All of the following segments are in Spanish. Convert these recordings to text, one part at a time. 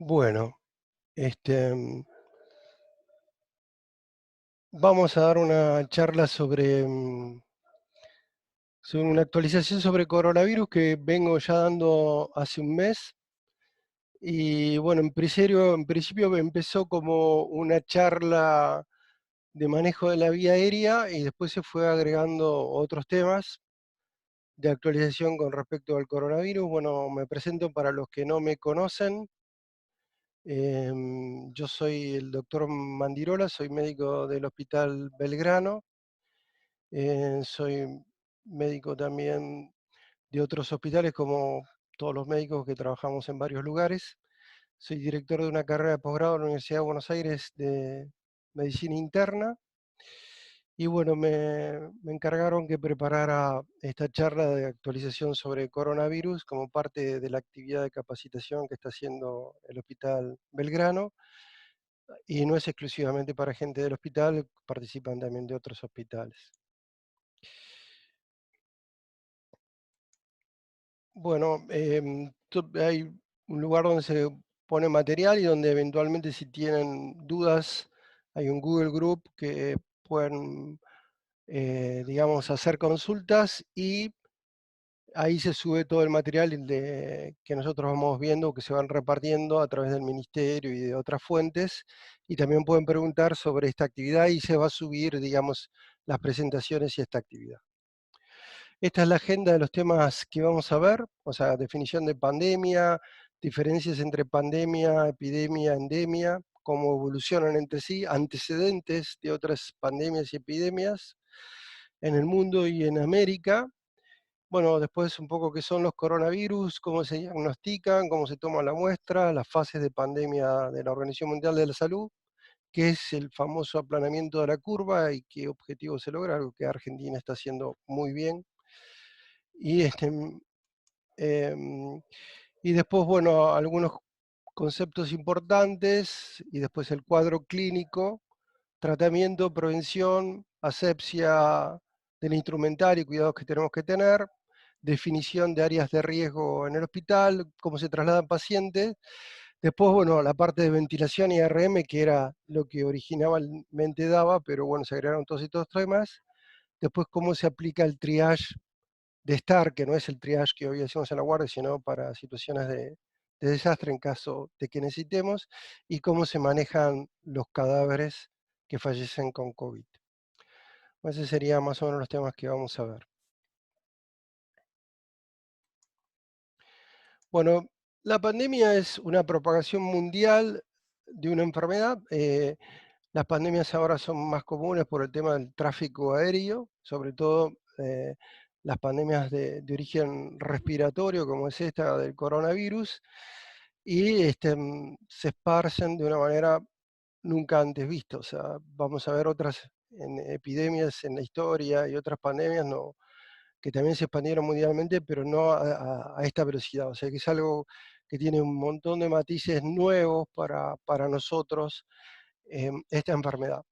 Bueno, este, vamos a dar una charla sobre una actualización sobre coronavirus que vengo ya dando hace un mes. Y bueno, en principio empezó como una charla de manejo de la vía aérea y después se fue agregando otros temas de actualización con respecto al coronavirus. Bueno, me presento para los que no me conocen. Yo soy el doctor Mandirola, soy médico del Hospital Belgrano. Soy médico también de otros hospitales, como todos los médicos que trabajamos en varios lugares. Soy director de una carrera de posgrado en la Universidad de Buenos Aires de Medicina Interna. Y bueno, me encargaron que preparara esta charla de actualización sobre coronavirus como parte de la actividad de capacitación que está haciendo el Hospital Belgrano. Y no es exclusivamente para gente del hospital, participan también de otros hospitales. Bueno, hay un lugar donde se pone material y donde eventualmente, si tienen dudas, hay un Google Group que pueden, digamos, hacer consultas, y ahí se sube todo el material que nosotros vamos viendo, que se van repartiendo a través del ministerio y de otras fuentes, y también pueden preguntar sobre esta actividad y se va a subir, digamos, las presentaciones y esta actividad. Esta es la agenda de los temas que vamos a ver, o sea, definición de pandemia, diferencias entre pandemia, epidemia, endemia, cómo evolucionan entre sí, antecedentes de otras pandemias y epidemias en el mundo y en América. Bueno, después un poco qué son los coronavirus, cómo se diagnostican, cómo se toma la muestra, las fases de pandemia de la Organización Mundial de la Salud, qué es el famoso aplanamiento de la curva y qué objetivo se logra, algo que Argentina está haciendo muy bien. Y Em, y después, bueno, algunos conceptos importantes, y después el cuadro clínico, tratamiento, prevención, asepsia del instrumentario y cuidados que tenemos que tener, definición de áreas de riesgo en el hospital, cómo se trasladan pacientes. Después, bueno, la parte de ventilación y ARM, que era lo que originalmente daba, pero bueno, se agregaron todos estos temas. Después, cómo se aplica el triage de estar, que no es el triage que hoy hacemos en la guardia, sino para situaciones de desastre en caso de que necesitemos, y cómo se manejan los cadáveres que fallecen con COVID. Esos serían más o menos los temas que vamos a ver. Bueno, la pandemia es una propagación mundial de una enfermedad. Las pandemias ahora son más comunes por el tema del tráfico aéreo, sobre todo las pandemias de origen respiratorio, como es esta del coronavirus, y se esparcen de una manera nunca antes vista. O sea, vamos a ver otras epidemias en la historia y otras pandemias que también se expandieron mundialmente, pero no a esta velocidad. O sea, que es algo que tiene un montón de matices nuevos para nosotros, esta enfermedad.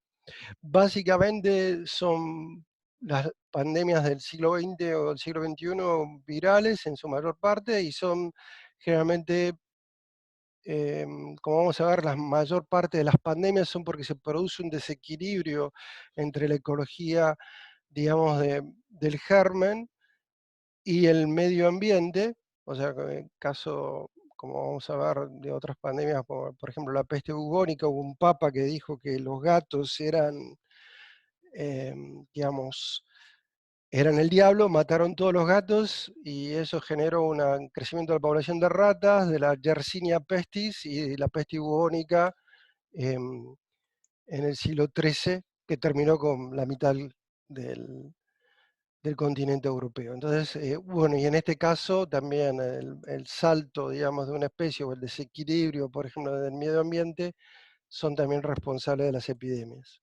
Básicamente son las pandemias del siglo XX o del siglo XXI virales en su mayor parte, y son generalmente, como vamos a ver, la mayor parte de las pandemias son porque se produce un desequilibrio entre la ecología, digamos, del germen y el medio ambiente. O sea, que en caso, como vamos a ver, de otras pandemias, por ejemplo la peste bubónica, hubo un papa que dijo que los gatos eran, digamos, eran el diablo, mataron todos los gatos, y eso generó un crecimiento de la población de ratas, de la Yersinia pestis y de la peste bubónica em, en el siglo XIII, que terminó con la mitad del continente europeo. Entonces, bueno, y en este caso también el salto, digamos, de una especie o el desequilibrio, por ejemplo, del medio ambiente, son también responsables de las epidemias.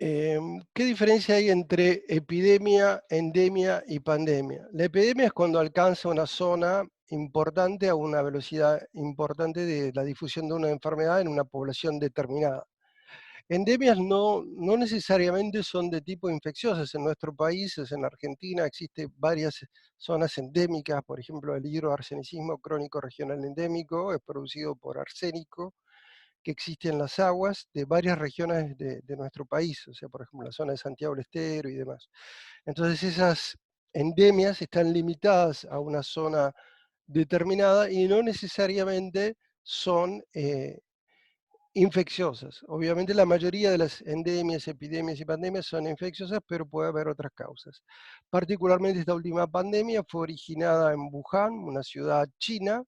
¿Qué diferencia hay entre epidemia, endemia y pandemia? La epidemia es cuando alcanza una zona importante a una velocidad importante de la difusión de una enfermedad en una población determinada. Endemias no necesariamente son de tipo infecciosas. En nuestro país, en Argentina, existen varias zonas endémicas, por ejemplo, el hidroarsenicismo crónico regional endémico, es producido por arsénico, que existe en las aguas de varias regiones de nuestro país, o sea, por ejemplo, la zona de Santiago del Estero y demás. Entonces, esas endemias están limitadas a una zona determinada y no necesariamente son infecciosas. Obviamente la mayoría de las endemias, epidemias y pandemias son infecciosas, pero puede haber otras causas. Particularmente esta última pandemia fue originada en Wuhan, una ciudad china,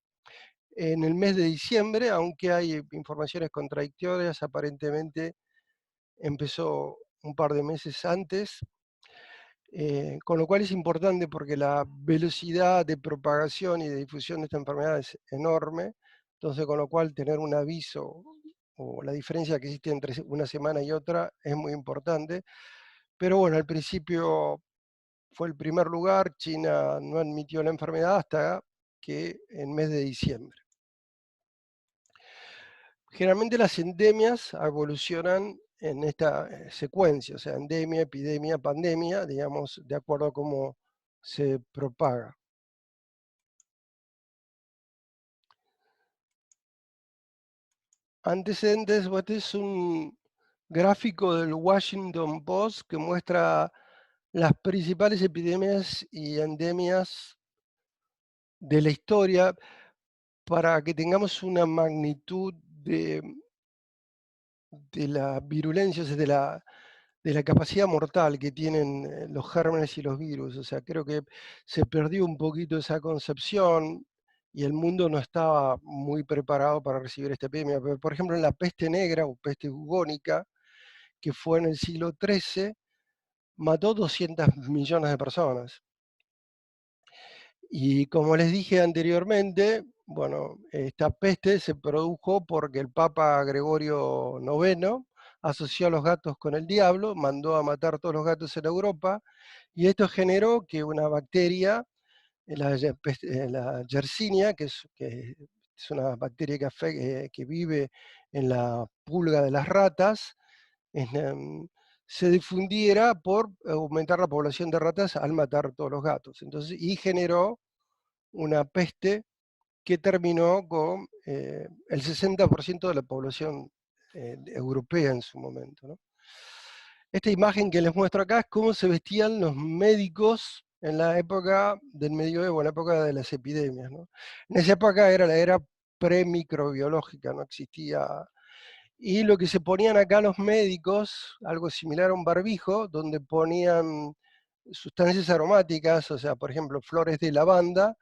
en el mes de diciembre, aunque hay informaciones contradictorias, aparentemente empezó un par de meses antes, con lo cual es importante porque la velocidad de propagación y de difusión de esta enfermedad es enorme, entonces con lo cual tener un aviso o la diferencia que existe entre una semana y otra es muy importante. Pero bueno, al principio fue el primer lugar, China no admitió la enfermedad hasta que en mes de diciembre. Generalmente las endemias evolucionan en esta secuencia, o sea, endemia, epidemia, pandemia, digamos, de acuerdo a cómo se propaga. Antecedentes, este es un gráfico del Washington Post que muestra las principales epidemias y endemias de la historia para que tengamos una magnitud de la virulencia, o sea, de la capacidad mortal que tienen los gérmenes y los virus. O sea, creo que se perdió un poquito esa concepción y el mundo no estaba muy preparado para recibir esta epidemia. Pero, por ejemplo, en la peste negra o peste bubónica, que fue en el siglo XIII, mató 200 millones de personas. Y como les dije anteriormente, bueno, esta peste se produjo porque el Papa Gregorio IX asoció a los gatos con el diablo, mandó a matar todos los gatos en Europa, y esto generó que una bacteria, la Yersinia, que es una bacteria que vive en la pulga de las ratas, em, se difundiera por aumentar la población de ratas al matar todos los gatos. Entonces, y generó una peste que terminó con el 60% de la población europea en su momento, ¿no? Esta imagen que les muestro acá es cómo se vestían los médicos en la época del medioevo, en la época de las epidemias, ¿no? En esa época era la era premicrobiológica, no existía. Y lo que se ponían acá los médicos, algo similar a un barbijo, donde ponían sustancias aromáticas, o sea, por ejemplo, flores de lavanda,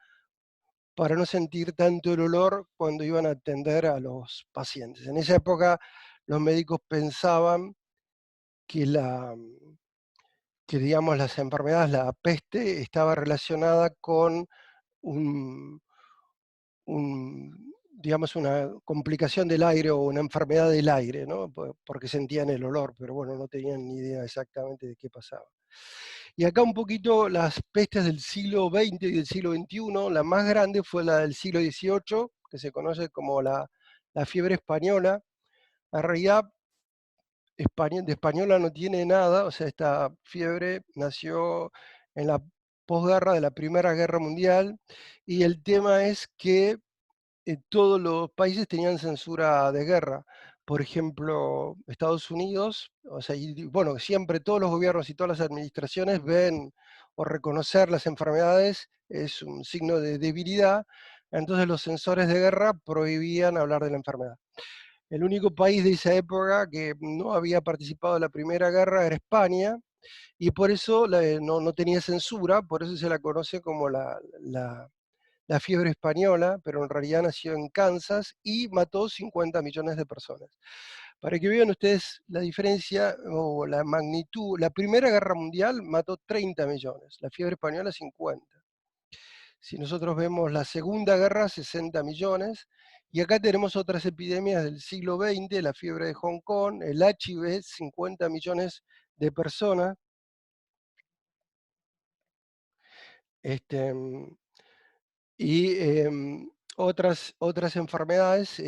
para no sentir tanto el olor cuando iban a atender a los pacientes. En esa época los médicos pensaban que, que digamos, las enfermedades, la peste, estaba relacionada con un, digamos, una complicación del aire o una enfermedad del aire, ¿no? Porque sentían el olor, pero bueno, no tenían ni idea exactamente de qué pasaba. Y acá un poquito las pestes del siglo XX y del siglo XXI, la más grande fue la del siglo XVIII, que se conoce como la fiebre española. En realidad, de española no tiene nada, o sea, esta fiebre nació en la posguerra de la Primera Guerra Mundial, y el tema es que todos los países tenían censura de guerra. Por ejemplo, Estados Unidos, o sea, y bueno, siempre todos los gobiernos y todas las administraciones ven o reconocer las enfermedades es un signo de debilidad, entonces los censores de guerra prohibían hablar de la enfermedad. El único país de esa época que no había participado en la Primera Guerra era España, y por eso no tenía censura, por eso se la conoce como la fiebre española, pero en realidad nació en Kansas y mató 50 millones de personas. Para que vean ustedes la diferencia o la magnitud, la Primera Guerra Mundial mató 30 millones, la fiebre española 50. Si nosotros vemos la Segunda Guerra, 60 millones, y acá tenemos otras epidemias del siglo XX, la fiebre de Hong Kong, el HIV, 50 millones de personas. Este, y otras enfermedades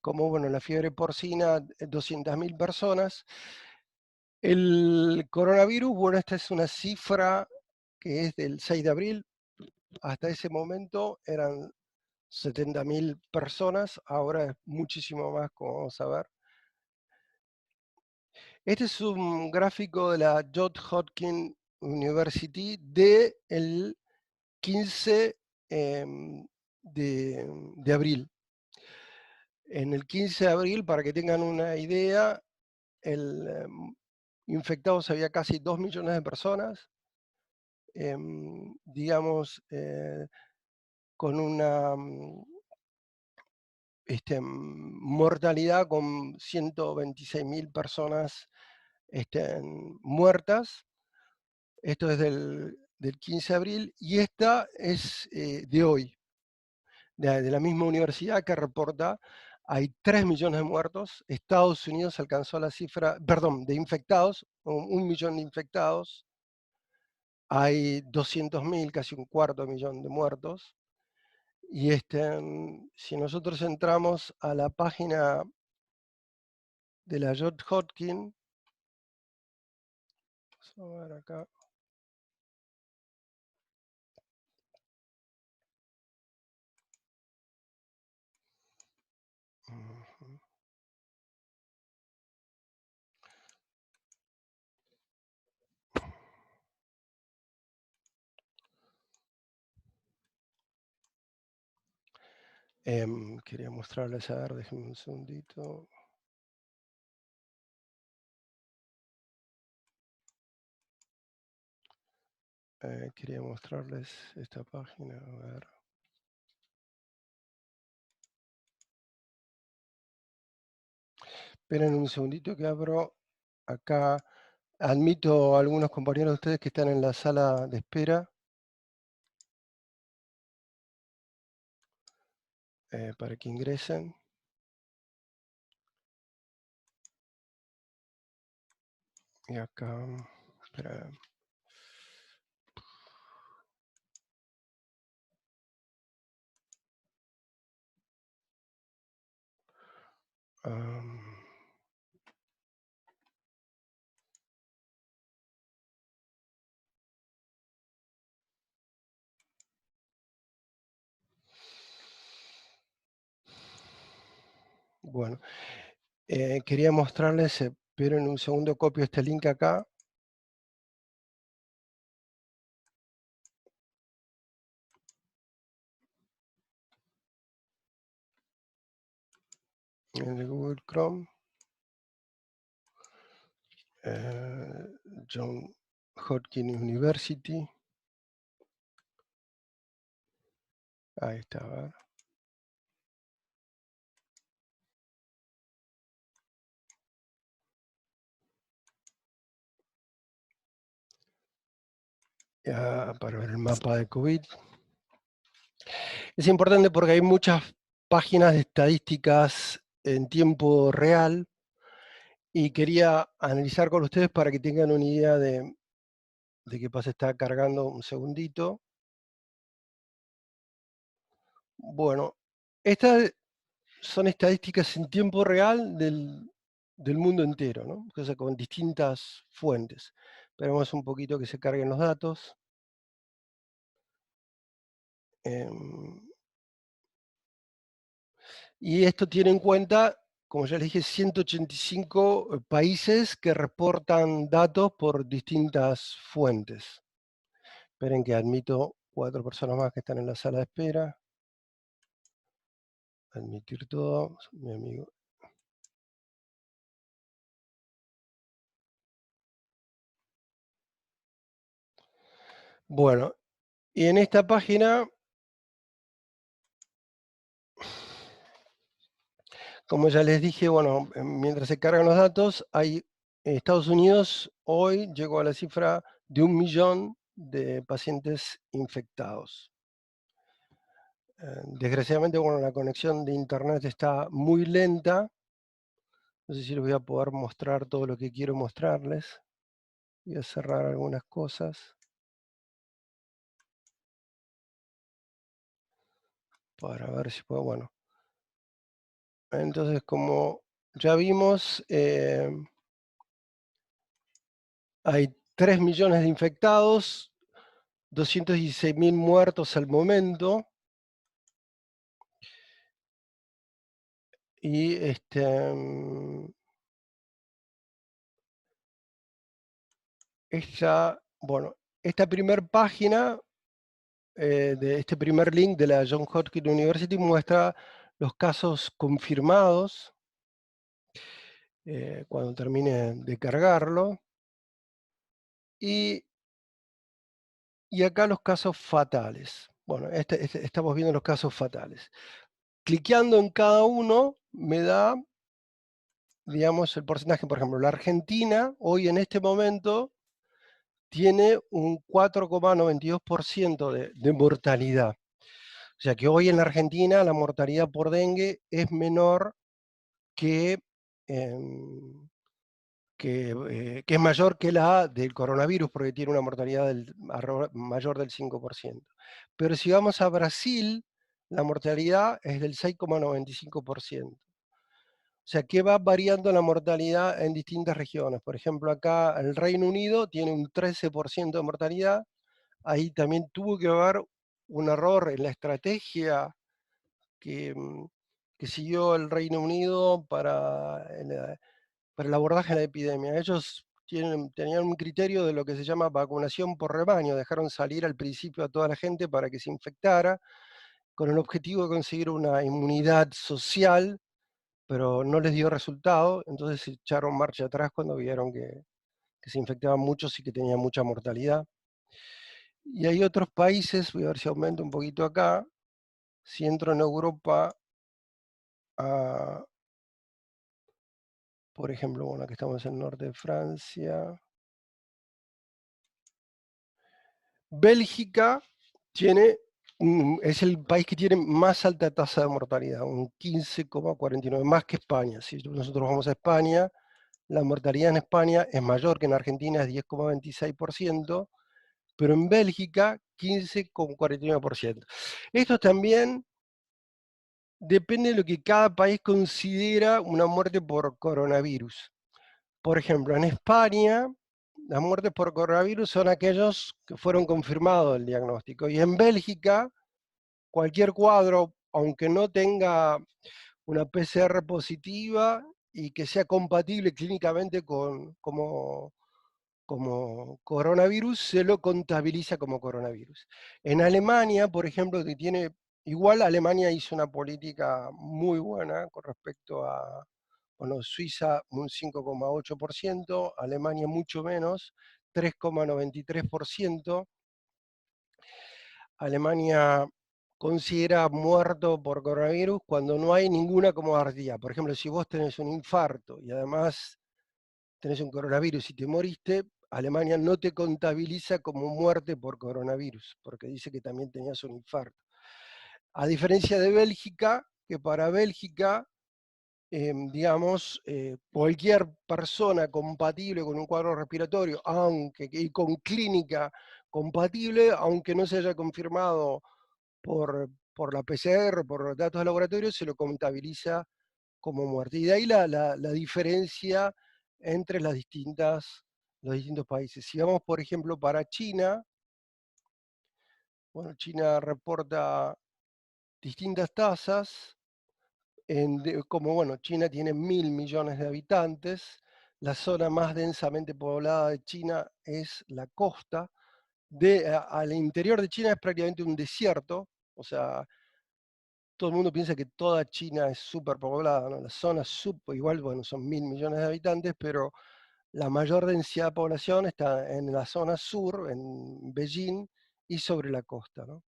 como bueno, la fiebre porcina, 200.000 personas. El coronavirus, bueno, esta es una cifra que es del 6 de abril. Hasta ese momento eran 70.000 personas, ahora es muchísimo más, como vamos a ver. Este es un gráfico de la Johns Hopkins University del 15 de abril. En el 15 de abril, para que tengan una idea, infectados había casi 2 millones de personas, digamos, con una mortalidad con 126.000 personas muertas. Esto es del 15 de abril y esta es de hoy, de la misma universidad que reporta, hay 3 millones de muertos. Estados Unidos alcanzó la cifra, perdón, de infectados, 1 millón de infectados. Hay 200.000, casi un cuarto de millón de muertos. Y si nosotros entramos a la página de la Johns Hopkins, vamos a ver acá. Ujú. Quería mostrarles, a ver, déjenme un segundito. Quería mostrarles esta página, a ver. Esperen un segundito que abro acá. Admito a algunos compañeros de ustedes que están en la sala de espera para que ingresen. Y acá, espera. am, bueno, quería mostrarles, pero en un segundo copio este link acá. En el Google Chrome. Johns Hopkins University. Ahí está, a ver. Ya, para ver el mapa de COVID. Es importante porque hay muchas páginas de estadísticas en tiempo real y quería analizar con ustedes para que tengan una idea de qué pasa. Está cargando un segundito. Bueno, estas son estadísticas en tiempo real del mundo entero, ¿no? O sea, con distintas fuentes. Esperemos un poquito que se carguen los datos. Y esto tiene en cuenta, como ya les dije, 185 países que reportan datos por distintas fuentes. Esperen que admito 4 personas más que están en la sala de espera. Admitir todo, mi amigo. Bueno, y en esta página, como ya les dije, bueno, mientras se cargan los datos, hay Estados Unidos hoy llegó a la cifra de 1 millón de pacientes infectados. Desgraciadamente, bueno, la conexión de internet está muy lenta. No sé si les voy a poder mostrar todo lo que quiero mostrarles. Voy a cerrar algunas cosas para ver si puedo, bueno. Entonces, como ya vimos, hay 3 millones de infectados, 216.000 muertos al momento. Y bueno, esta primer página de este primer link de la Johns Hopkins University muestra los casos confirmados cuando termine de cargarlo. Y, y acá los casos fatales. Bueno, estamos viendo los casos fatales. Cliqueando en cada uno me da, digamos, el porcentaje. Por ejemplo, la Argentina hoy en este momento tiene un 4,92% de mortalidad. O sea que hoy en la Argentina la mortalidad por dengue es menor que, em, que es mayor que la del coronavirus, porque tiene una mortalidad mayor del 5%. Pero si vamos a Brasil, la mortalidad es del 6,95%. O sea que va variando la mortalidad en distintas regiones. Por ejemplo, acá el Reino Unido tiene un 13% de mortalidad. Ahí también tuvo que haber un error en la estrategia que, que siguió el Reino Unido para el abordaje de la epidemia. Ellos tenían un criterio de lo que se llama vacunación por rebaño. Dejaron salir al principio a toda la gente para que se infectara, con el objetivo de conseguir una inmunidad social, pero no les dio resultado. Entonces se echaron marcha atrás cuando vieron que se infectaban muchos y que tenían mucha mortalidad. Y hay otros países, voy a ver si aumento un poquito acá, si entro en Europa, por ejemplo, bueno, aquí estamos en el norte de Francia. Bélgica es el país que tiene más alta tasa de mortalidad, un 15,49, más que España. Si nosotros vamos a España, la mortalidad en España es mayor que en Argentina, es 10,26%, pero en Bélgica 15,49%. Esto también depende de lo que cada país considera una muerte por coronavirus. Por ejemplo, en España, las muertes por coronavirus son aquellos que fueron confirmados el diagnóstico. Y en Bélgica, cualquier cuadro, aunque no tenga una PCR positiva y que sea compatible clínicamente como coronavirus, se lo contabiliza como coronavirus. En Alemania, por ejemplo, que tiene, igual Alemania hizo una política muy buena con respecto a, bueno, Suiza un 5,8%, Alemania mucho menos, 3,93%. Alemania considera muerto por coronavirus cuando no hay ninguna comorbilidad. Por ejemplo, si vos tenés un infarto y además tenés un coronavirus y te moriste, Alemania no te contabiliza como muerte por coronavirus, porque dice que también tenías un infarto. A diferencia de Bélgica, que para Bélgica, digamos, cualquier persona compatible con un cuadro respiratorio, y con clínica compatible, aunque no se haya confirmado por la PCR, por los datos de laboratorio, se lo contabiliza como muerte. Y de ahí la diferencia entre los distintos países. Si vamos, por ejemplo, para China, bueno, China reporta distintas tasas, como bueno, China tiene 1.000 millones de habitantes, la zona más densamente poblada de China es la costa, al interior de China es prácticamente un desierto, o sea, todo el mundo piensa que toda China es súper poblada, ¿no? La zona igual, bueno, son 1.000 millones de habitantes, pero la mayor densidad de población está en la zona sur, en Beijing, y sobre la costa, ¿no?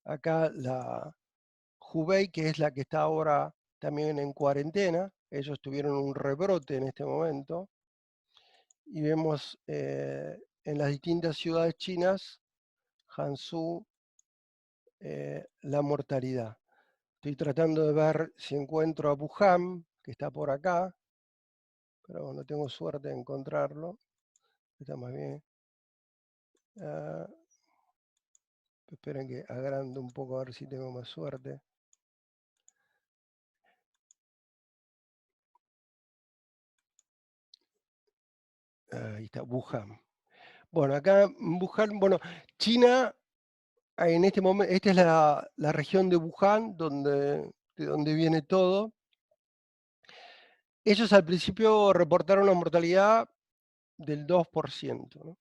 Acá la Hubei, que es la que está ahora también en cuarentena, ellos tuvieron un rebrote en este momento, y vemos en las distintas ciudades chinas, Hangzhou, la mortalidad. Estoy tratando de ver si encuentro a Wuhan, que está por acá, pero no tengo suerte de encontrarlo. Está más bien. Ah, esperen que agrando un poco a ver si tengo más suerte. ahí está, Wuhan. Bueno, acá en Wuhan, bueno, China, en este momento, esta es la región de Wuhan, de donde viene todo. Ellos al principio reportaron una mortalidad del 2%, ¿no?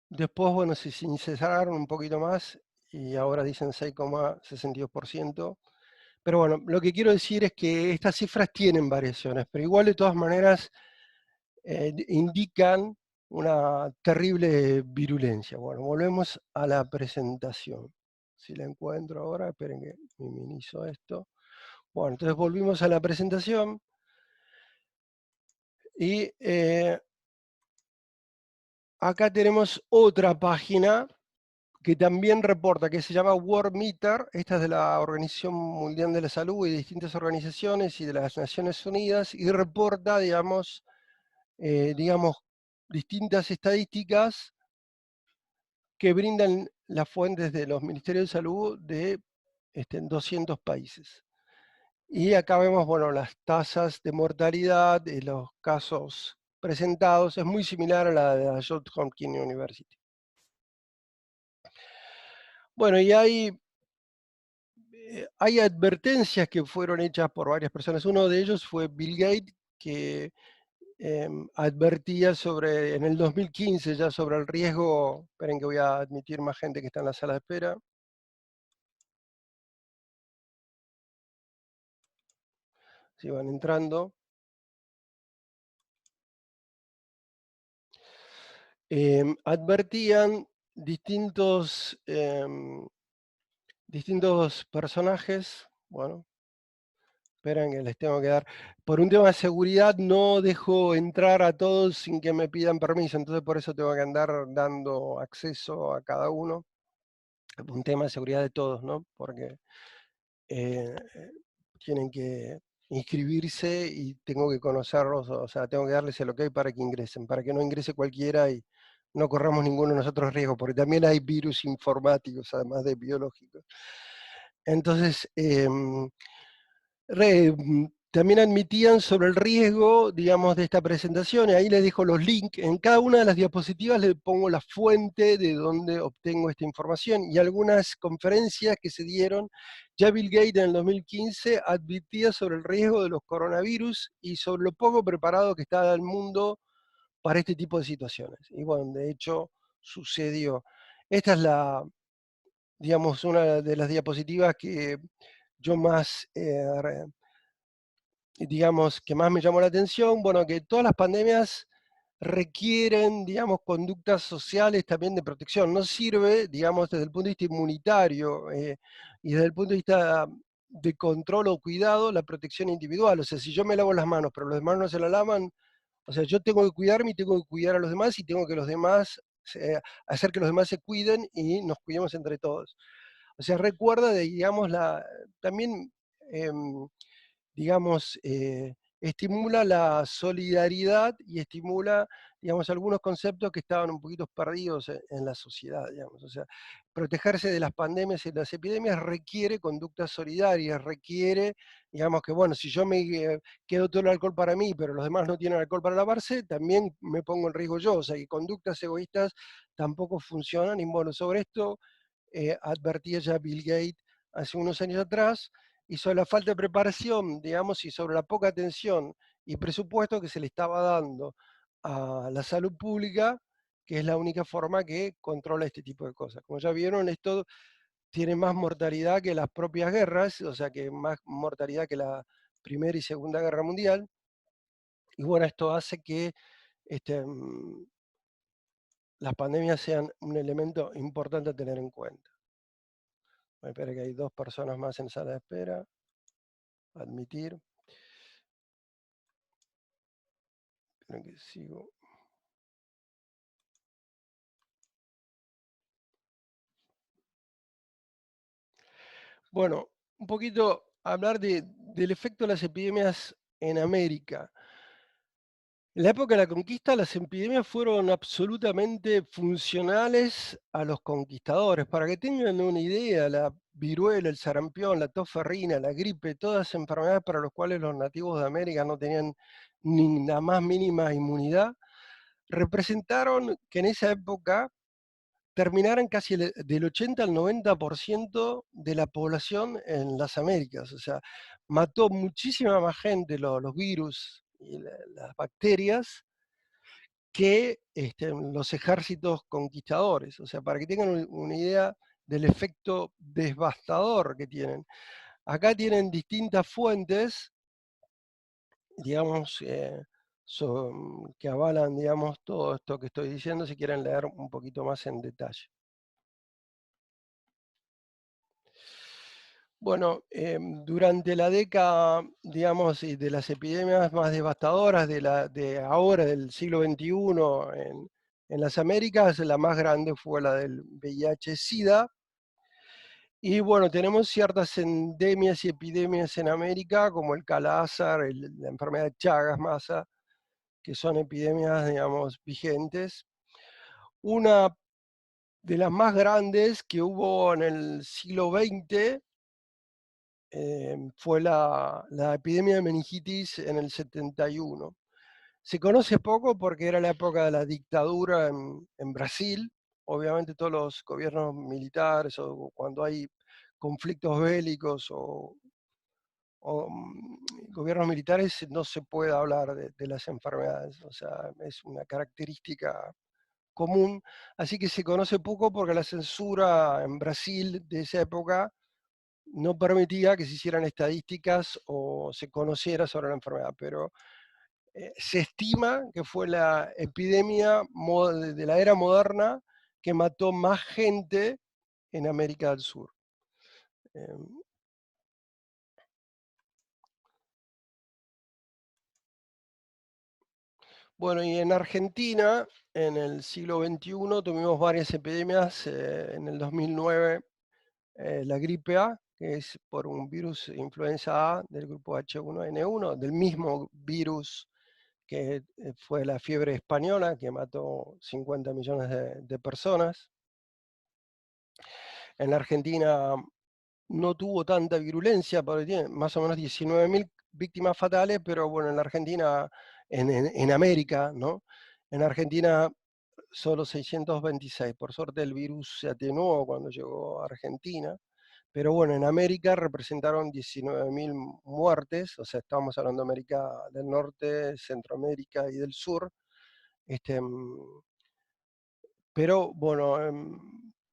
Después, bueno, se sinceraron un poquito más y ahora dicen 6,62%. Pero bueno, lo que quiero decir es que estas cifras tienen variaciones, pero igual de todas maneras indican una terrible virulencia. Bueno, volvemos a la presentación. Si la encuentro ahora, esperen que minimizo esto. Bueno, entonces volvimos a la presentación y acá tenemos otra página que también reporta, que se llama World Meter. Esta es de la Organización Mundial de la Salud y de distintas organizaciones y de las Naciones Unidas, y reporta, digamos, distintas estadísticas que brindan las fuentes de los Ministerios de Salud de 200 países. Y acá vemos, bueno, las tasas de mortalidad de los casos presentados. Es muy similar a la de la Johns Hopkins University. Bueno, y hay advertencias que fueron hechas por varias personas. Uno de ellos fue Bill Gates, que advertía en el 2015 ya sobre el riesgo. Esperen que voy a admitir más gente que está en la sala de espera. Si van entrando. Advertían distintos personajes. Bueno, esperen que les tengo que dar. Por un tema de seguridad no dejo entrar a todos sin que me pidan permiso, entonces por eso tengo que andar dando acceso a cada uno. Un tema de seguridad de todos, ¿no? Porque eh, tienen que inscribirse y tengo que conocerlos, o sea, tengo que darles el ok para que ingresen, para que no ingrese cualquiera y no corramos ninguno de nosotros riesgo, porque también hay virus informáticos, además de biológicos. Entonces, también admitían sobre el riesgo, digamos, de esta presentación, y ahí les dejo los links. En cada una de las diapositivas le pongo la fuente de donde obtengo esta información y algunas conferencias que se dieron. Ya Bill Gates en el 2015 advertía sobre el riesgo de los coronavirus y sobre lo poco preparado que está el mundo para este tipo de situaciones. Y bueno, de hecho, sucedió. Esta es digamos, una de las diapositivas que yo más digamos, que más me llamó la atención, bueno, que todas las pandemias requieren, digamos, conductas sociales también de protección. No sirve, digamos, desde el punto de vista inmunitario y desde el punto de vista de control o cuidado, la protección individual. O sea, si yo me lavo las manos, pero los demás no se la lavan, o sea, yo tengo que cuidarme y tengo que cuidar a los demás y tengo que los demás, hacer que los demás se cuiden y nos cuidemos entre todos. O sea, recuerda de, digamos, también digamos, estimula la solidaridad y estimula, digamos, algunos conceptos que estaban un poquito perdidos en la sociedad, digamos. O sea, protegerse de las pandemias y las epidemias requiere conductas solidarias, requiere, digamos, que, bueno, si yo me quedo todo el alcohol para mí, pero los demás no tienen alcohol para lavarse, también me pongo en riesgo yo. O sea, que conductas egoístas tampoco funcionan. Y bueno, sobre esto advertía ya Bill Gates hace unos años atrás, y sobre la falta de preparación, digamos, y sobre la poca atención y presupuesto que se le estaba dando a la salud pública, que es la única forma que controla este tipo de cosas. Como ya vieron, esto tiene más mortalidad que las propias guerras, o sea, que más mortalidad que la Primera y Segunda Guerra Mundial. Y bueno, esto hace que las pandemias sean un elemento importante a tener en cuenta. Me parece que hay 2 personas más en sala de espera. Admitir. Creo que sigo. Bueno, un poquito hablar del efecto de las epidemias en América. En la época de la conquista, las epidemias fueron absolutamente funcionales a los conquistadores. Para que tengan una idea, la viruela, el sarampión, la tos ferrina, la gripe, todas enfermedades para las cuales los nativos de América no tenían ni la más mínima inmunidad, representaron que en esa época terminaran casi del 80 al 90% de la población en las Américas. O sea, mató muchísima más gente los virus y las bacterias que los ejércitos conquistadores. O sea, para que tengan una idea del efecto devastador que tienen. Acá tienen distintas fuentes, digamos, que avalan, digamos, todo esto que estoy diciendo, si quieren leer un poquito más en detalle. Bueno, durante la década, digamos, y de las epidemias más devastadoras de ahora, del siglo XXI, en las Américas, la más grande fue la del VIH-Sida. Y bueno, tenemos ciertas endemias y epidemias en América, como el Calázar, la enfermedad de Chagas-Massa, que son epidemias, digamos, vigentes. Una de las más grandes que hubo en el siglo XX fue la epidemia de meningitis en el 71. Se conoce poco porque era la época de la dictadura en Brasil. Obviamente todos los gobiernos militares o cuando hay conflictos bélicos o gobiernos militares no se puede hablar de las enfermedades. O sea, es una característica común. Así que se conoce poco porque la censura en Brasil de esa época no permitía que se hicieran estadísticas o se conociera sobre la enfermedad, pero se estima que fue la epidemia de la era moderna que mató más gente en América del Sur. Em, Bueno, y en Argentina, en el siglo XXI, tuvimos varias epidemias. En el 2009, la gripe A, que es por un virus influenza A del grupo H1N1, del mismo virus que fue la fiebre española, que mató 50 millones de personas. En la Argentina no tuvo tanta virulencia, porque tiene más o menos 19.000 víctimas fatales, pero bueno, en la Argentina, en América, ¿no? En Argentina solo 626. Por suerte el virus se atenuó cuando llegó a Argentina. Pero bueno, en América representaron 19.000 muertes, o sea, estamos hablando de América del Norte, Centroamérica y del Sur. Este, pero bueno,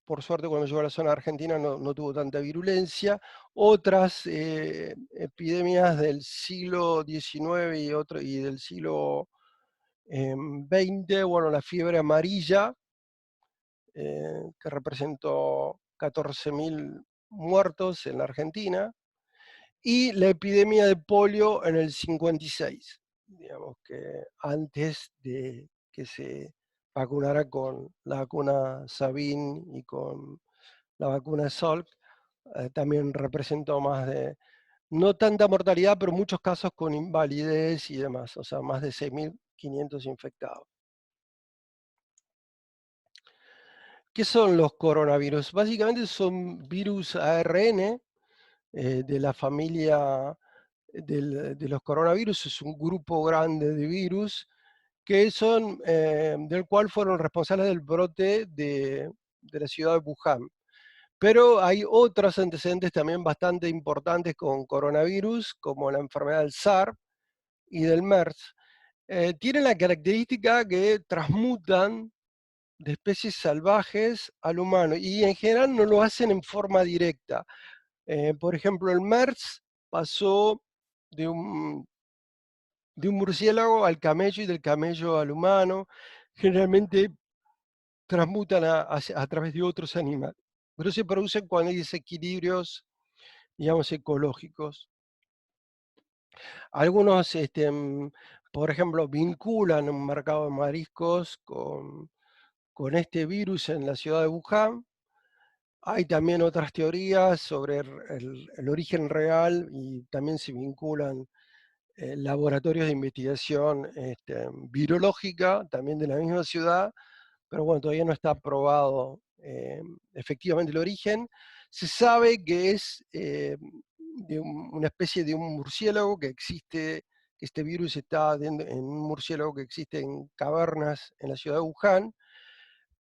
por suerte cuando llegó a la zona argentina no tuvo tanta virulencia. Otras epidemias del siglo XIX y del siglo XX, bueno, la fiebre amarilla, que representó 14.000 muertos en la Argentina, y la epidemia de polio en el 56, digamos que antes de que se vacunara con la vacuna Sabin y con la vacuna Salk, también representó más de, no tanta mortalidad, pero muchos casos con invalidez y demás, o sea, más de 6.500 infectados. ¿Qué son los coronavirus? Básicamente son virus ARN de la familia de los coronavirus. Es un grupo grande de virus que son, del cual fueron responsables del brote de la ciudad de Wuhan. Pero hay otros antecedentes también bastante importantes con coronavirus, como la enfermedad del SARS y del MERS. Tienen la característica que transmutan de especies salvajes al humano y en general no lo hacen en forma directa. Por ejemplo, el MERS pasó de un murciélago al camello y del camello al humano. Generalmente transmutan a través de otros animales, pero se producen cuando hay desequilibrios, digamos, ecológicos. Algunos, por ejemplo, vinculan un mercado de mariscos con este virus en la ciudad de Wuhan. Hay también otras teorías sobre el origen real y también se vinculan laboratorios de investigación virológica, también de la misma ciudad, pero bueno, todavía no está probado efectivamente el origen. Se sabe que es de una especie de un murciélago que existe, que este virus está en un murciélago que existe en cavernas en la ciudad de Wuhan,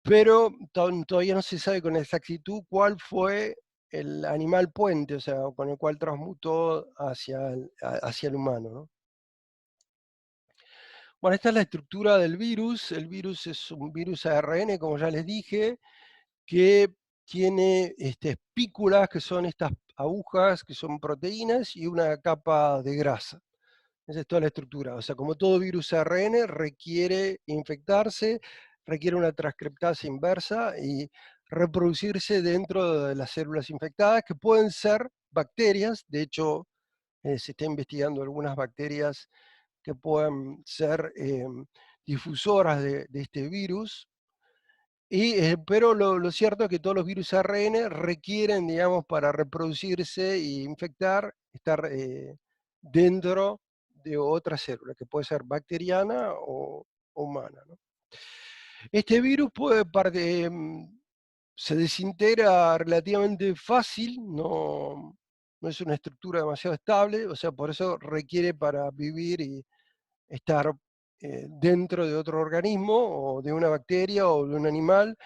pero todavía no se sabe con exactitud cuál fue el animal puente, o sea, con el cual transmutó hacia el humano, ¿no? Bueno, esta es la estructura del virus. El virus es un virus ARN, como ya les dije, que tiene espículas, que son estas agujas, que son proteínas, y una capa de grasa. Esa es toda la estructura. O sea, como todo virus ARN requiere infectarse, requiere una transcriptasa inversa y reproducirse dentro de las células infectadas, que pueden ser bacterias. De hecho, se está investigando algunas bacterias que pueden ser difusoras de este virus. Pero lo cierto es que todos los virus ARN requieren, digamos, para reproducirse e infectar, estar dentro de otra célula, que puede ser bacteriana o humana, ¿no? Este virus se desintegra relativamente fácil, no es una estructura demasiado estable, o sea, por eso requiere para vivir y estar dentro de otro organismo o de una bacteria o de un animal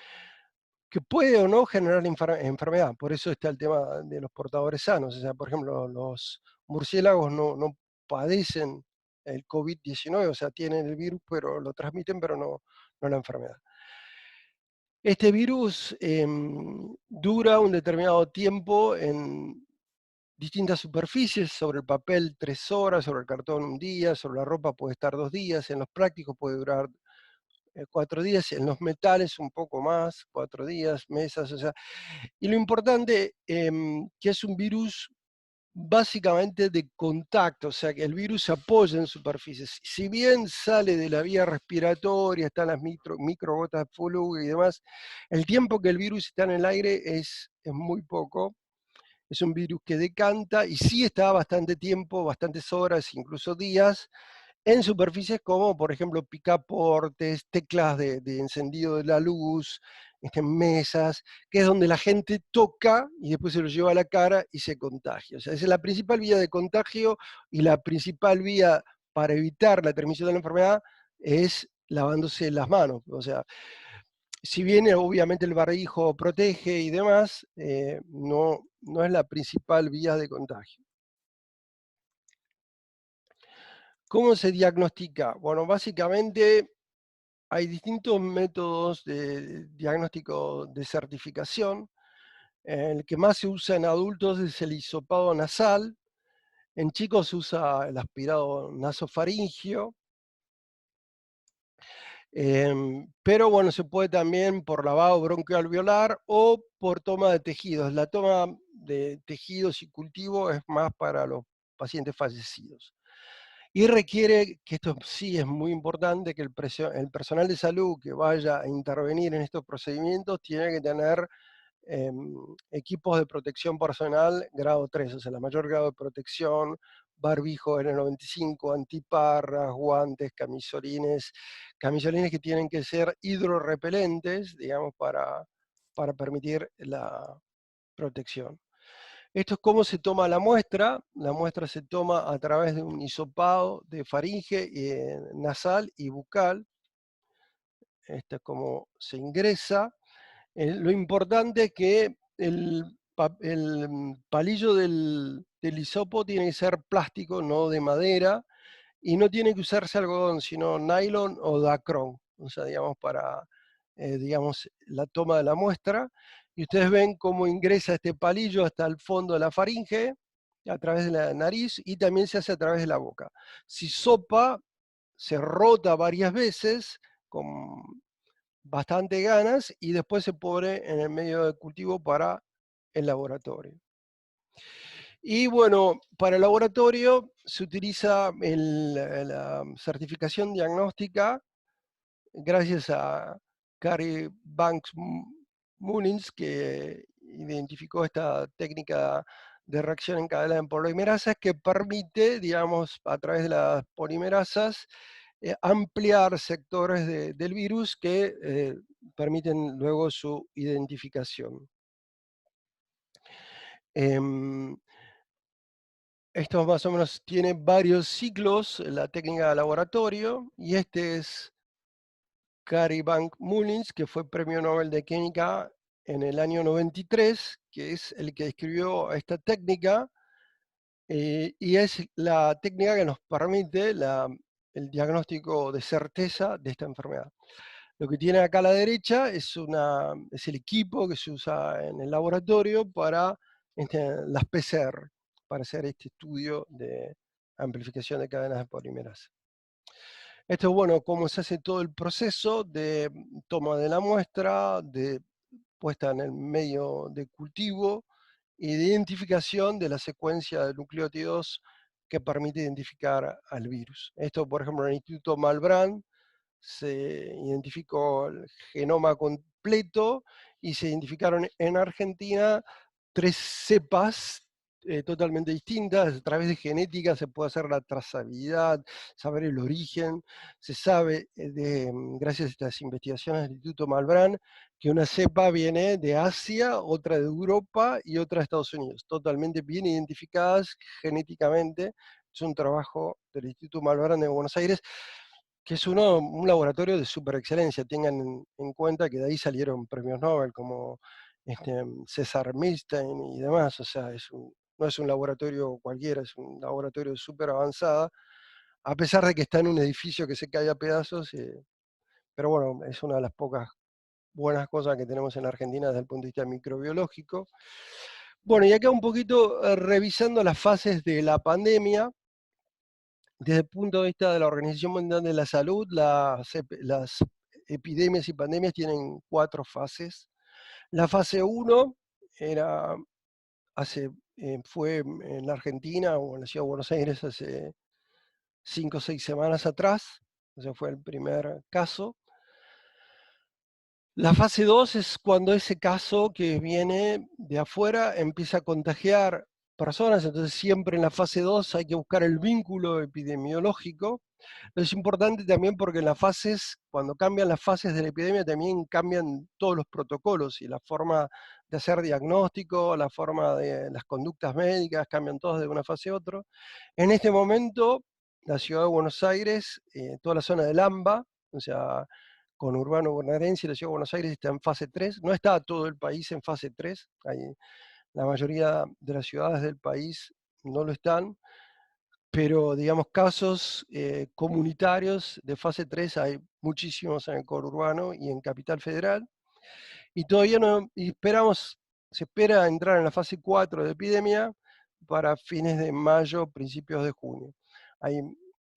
que puede o no generar enfermedad. Por eso está el tema de los portadores sanos. O sea, por ejemplo, los murciélagos no padecen el COVID-19, o sea, tienen el virus, pero lo transmiten, pero no la enfermedad. Este virus dura un determinado tiempo en distintas superficies, sobre el papel 3 horas, sobre el cartón un día, sobre la ropa puede estar 2 días, en los plásticos puede durar 4 días, en los metales un poco más, 4 días, mesas, o sea. Y lo importante, que es un virus básicamente de contacto, o sea, que el virus se apoya en superficies. Si bien sale de la vía respiratoria, están las microgotas de flujo y demás, el tiempo que el virus está en el aire es muy poco. Es un virus que decanta y sí está bastante tiempo, bastantes horas, incluso días, en superficies como, por ejemplo, picaportes, teclas de encendido de la luz, mesas, que es donde la gente toca y después se lo lleva a la cara y se contagia. O sea, esa es la principal vía de contagio y la principal vía para evitar la transmisión de la enfermedad es lavándose las manos. O sea, si bien obviamente el barbijo protege y demás, no es la principal vía de contagio. ¿Cómo se diagnostica? Bueno, básicamente hay distintos métodos de diagnóstico de certificación. El que más se usa en adultos es el hisopado nasal. En chicos se usa el aspirado nasofaringio. Pero bueno, se puede también por lavado bronquialveolar o por toma de tejidos. La toma de tejidos y cultivo es más para los pacientes fallecidos. Y requiere, que esto sí es muy importante, que el personal de salud que vaya a intervenir en estos procedimientos tiene que tener equipos de protección personal grado 3, o sea, la mayor grado de protección, barbijo N95, antiparras, guantes, camisolines que tienen que ser hidrorrepelentes, digamos, para permitir la protección. Esto es cómo se toma la muestra. La muestra se toma a través de un hisopado de faringe nasal y bucal. Esto es como se ingresa. Lo importante es que el palillo del hisopo tiene que ser plástico, no de madera, y no tiene que usarse algodón, sino nylon o dacron, o sea, digamos, para digamos, la toma de la muestra. Y ustedes ven cómo ingresa este palillo hasta el fondo de la faringe, a través de la nariz, y también se hace a través de la boca. Si sopa, se rota varias veces con bastante ganas y después se pone en el medio de cultivo para el laboratorio. Y bueno, para el laboratorio se utiliza la certificación diagnóstica gracias a Carrie Banks Mullins, que identificó esta técnica de reacción en cadena de polimerasas que permite, digamos, a través de las polimerasas, ampliar sectores del virus que permiten luego su identificación. Em, Esto más o menos tiene varios ciclos, la técnica de laboratorio, y este es Cary Bank Mullins, que fue premio Nobel de Química en el año 93, que es el que describió esta técnica, y es la técnica que nos permite el diagnóstico de certeza de esta enfermedad. Lo que tiene acá a la derecha es el equipo que se usa en el laboratorio para las PCR, para hacer este estudio de amplificación de cadenas de polimerasa. Esto es bueno, cómo se hace todo el proceso de toma de la muestra, de puesta en el medio de cultivo y de identificación de la secuencia de nucleótidos que permite identificar al virus. Esto, por ejemplo, en el Instituto Malbrán se identificó el genoma completo y se identificaron en Argentina 3 cepas totalmente distintas. A través de genética se puede hacer la trazabilidad, saber el origen. Se sabe, gracias a estas investigaciones del Instituto Malbrán, que una cepa viene de Asia, otra de Europa y otra de Estados Unidos, totalmente bien identificadas genéticamente. Es un trabajo del Instituto Malbrán de Buenos Aires, que es un laboratorio de super excelencia. Tengan en cuenta que de ahí salieron premios Nobel como César Milstein y demás. O sea, no es un laboratorio cualquiera, es un laboratorio súper avanzada, a pesar de que está en un edificio que se cae a pedazos. Pero bueno, es una de las pocas buenas cosas que tenemos en Argentina desde el punto de vista microbiológico. Bueno, y acá un poquito revisando las fases de la pandemia. Desde el punto de vista de la Organización Mundial de la Salud, las epidemias y pandemias tienen 4 fases. La fase 1 era fue en la Argentina o en la Ciudad de Buenos Aires hace 5 o 6 semanas atrás. O sea, fue el primer caso. La fase 2 es cuando ese caso que viene de afuera empieza a contagiar personas. Entonces siempre en la fase 2 hay que buscar el vínculo epidemiológico. Es importante también porque en las fases, cuando cambian las fases de la epidemia, también cambian todos los protocolos y la forma de hacer diagnóstico, la forma de las conductas médicas, cambian todas de una fase a otra. En este momento, la ciudad de Buenos Aires, toda la zona del AMBA, o sea, conurbano bonaerense y la ciudad de Buenos Aires está en fase 3. No está todo el país en fase 3. La mayoría de las ciudades del país no lo están, pero digamos casos comunitarios de fase 3 hay muchísimos en el conurbano y en Capital Federal, y todavía no, se espera entrar en la fase 4 de epidemia para fines de mayo, principios de junio.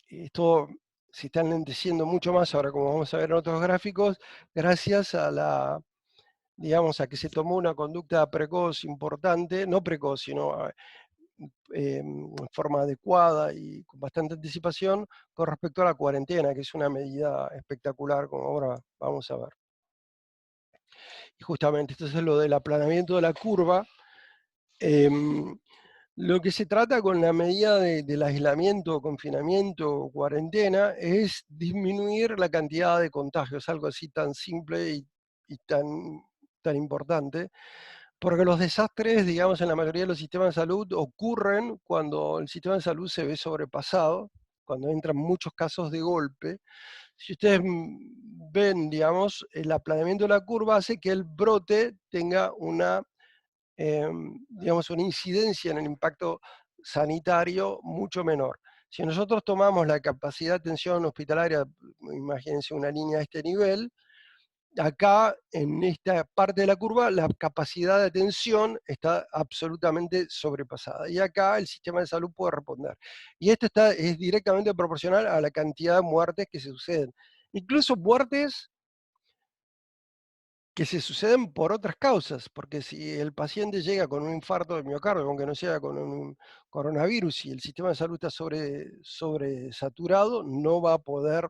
Esto se está enlenteciendo mucho más ahora, como vamos a ver en otros gráficos, gracias digamos, a que se tomó una conducta precoz importante, no precoz, sino en forma adecuada y con bastante anticipación con respecto a la cuarentena, que es una medida espectacular, como ahora vamos a ver. Y justamente esto es lo del aplanamiento de la curva. Lo que se trata con la medida del aislamiento, confinamiento o cuarentena es disminuir la cantidad de contagios, algo así tan simple y tan importante. Porque los desastres, digamos, en la mayoría de los sistemas de salud ocurren cuando el sistema de salud se ve sobrepasado, cuando entran muchos casos de golpe. Si ustedes ven, digamos, el aplanamiento de la curva hace que el brote tenga digamos, una incidencia en el impacto sanitario mucho menor. Si nosotros tomamos la capacidad de atención hospitalaria, imagínense una línea de este nivel, acá en esta parte de la curva la capacidad de atención está absolutamente sobrepasada. Y acá el sistema de salud puede responder. Y esto es directamente proporcional a la cantidad de muertes que se suceden. Incluso muertes que se suceden por otras causas, porque si el paciente llega con un infarto de miocardio, aunque no sea con un coronavirus, y el sistema de salud está sobresaturado, no va a poder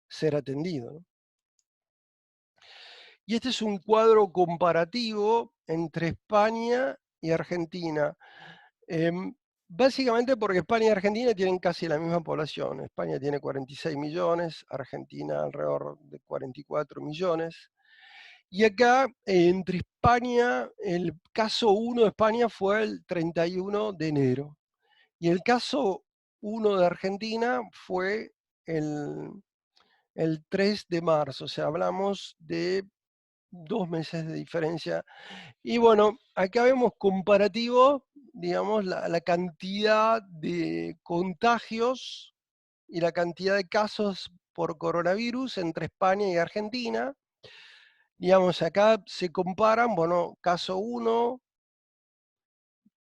ser atendido, ¿no? Y este es un cuadro comparativo entre España y Argentina. Em, Básicamente porque España y Argentina tienen casi la misma población. España tiene 46 millones, Argentina alrededor de 44 millones. Y acá, entre España, el caso uno de España fue el 31 de enero. Y el caso uno de Argentina fue el, el 3 de marzo. O sea, hablamos de 2 meses de diferencia. Y bueno, acá vemos comparativo, digamos, la cantidad de contagios y la cantidad de casos por coronavirus entre España y Argentina. Digamos, acá se comparan, bueno, caso uno,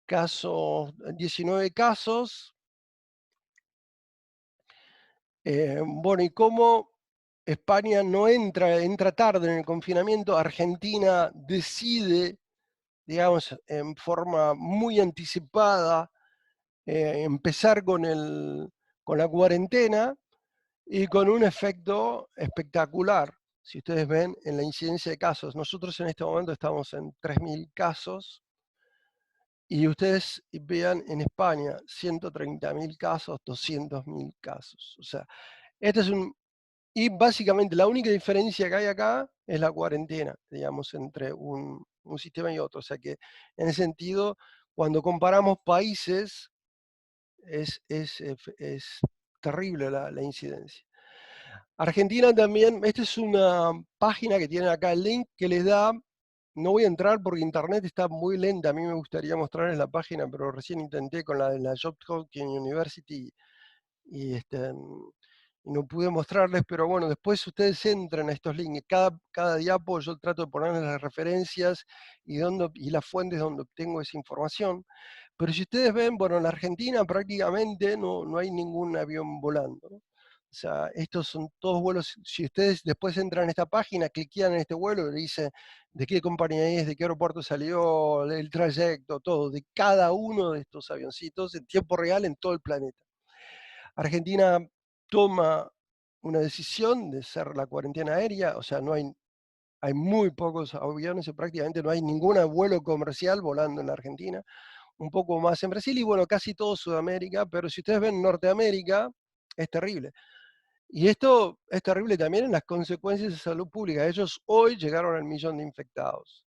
caso 19 casos. Bueno, y cómo España no entra tarde en el confinamiento, Argentina decide, digamos, en forma muy anticipada, empezar con la cuarentena y con un efecto espectacular. Si ustedes ven en la incidencia de casos, nosotros en este momento estamos en 3.000 casos y ustedes vean en España 130.000 casos, 200.000 casos. O sea, este es un... Y básicamente la única diferencia que hay acá es la cuarentena, digamos, entre un sistema y otro. O sea que en ese sentido, cuando comparamos países, es terrible la incidencia. Argentina también, esta es una página que tiene acá el link que les da, no voy a entrar porque internet está muy lenta, a mí me gustaría mostrarles la página, pero recién intenté con la de la Johns Hopkins University y, y no pude mostrarles, pero bueno, después ustedes entran a estos links, cada diapo yo trato de ponerles las referencias y las fuentes donde obtengo esa información, pero si ustedes ven, bueno, en la Argentina prácticamente no hay ningún avión volando, ¿no? O sea, estos son todos vuelos, si ustedes después entran en esta página, cliquean en este vuelo y le dice de qué compañía es, de qué aeropuerto salió, el trayecto, todo, de cada uno de estos avioncitos en tiempo real en todo el planeta. Argentina toma una decisión de hacer la cuarentena aérea, o sea, hay muy pocos aviones y prácticamente no hay ningún vuelo comercial volando en la Argentina, un poco más en Brasil y bueno, casi todo Sudamérica, pero si ustedes ven Norteamérica, es terrible. Y esto es terrible también en las consecuencias de salud pública. Ellos hoy llegaron al millón de infectados.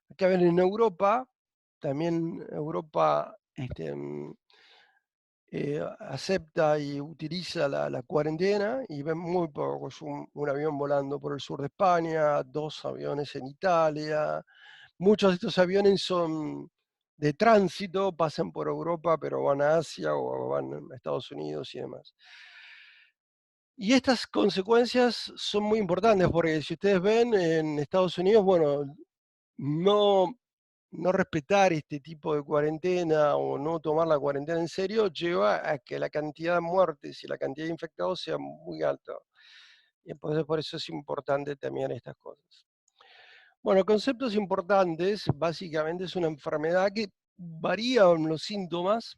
Acá ven en Europa, también Europa acepta y utiliza la cuarentena y ven muy pocos, un avión volando por el sur de España, 2 aviones en Italia. Muchos de estos aviones son de tránsito, pasan por Europa, pero van a Asia o van a Estados Unidos y demás. Y estas consecuencias son muy importantes porque si ustedes ven en Estados Unidos, bueno, no, no respetar este tipo de cuarentena o no tomar la cuarentena en serio lleva a que la cantidad de muertes y la cantidad de infectados sea muy alta. Y entonces por eso es importante también estas cosas. Bueno, conceptos importantes, básicamente es una enfermedad que varía en los síntomas,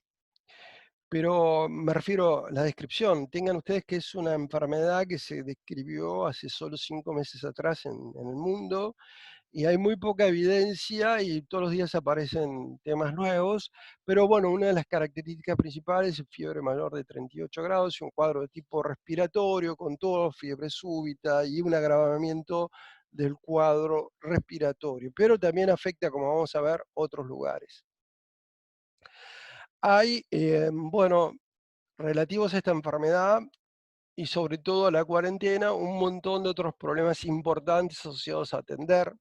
pero me refiero a la descripción. Tengan ustedes que es una enfermedad que se describió hace solo 5 meses atrás en el mundo, y hay muy poca evidencia y todos los días aparecen temas nuevos, pero bueno, una de las características principales es fiebre mayor de 38 grados y un cuadro de tipo respiratorio con tos, fiebre súbita y un agravamiento del cuadro respiratorio, pero también afecta, como vamos a ver, otros lugares. Hay, bueno, relativos a esta enfermedad y sobre todo a la cuarentena, un montón de otros problemas importantes asociados a atender.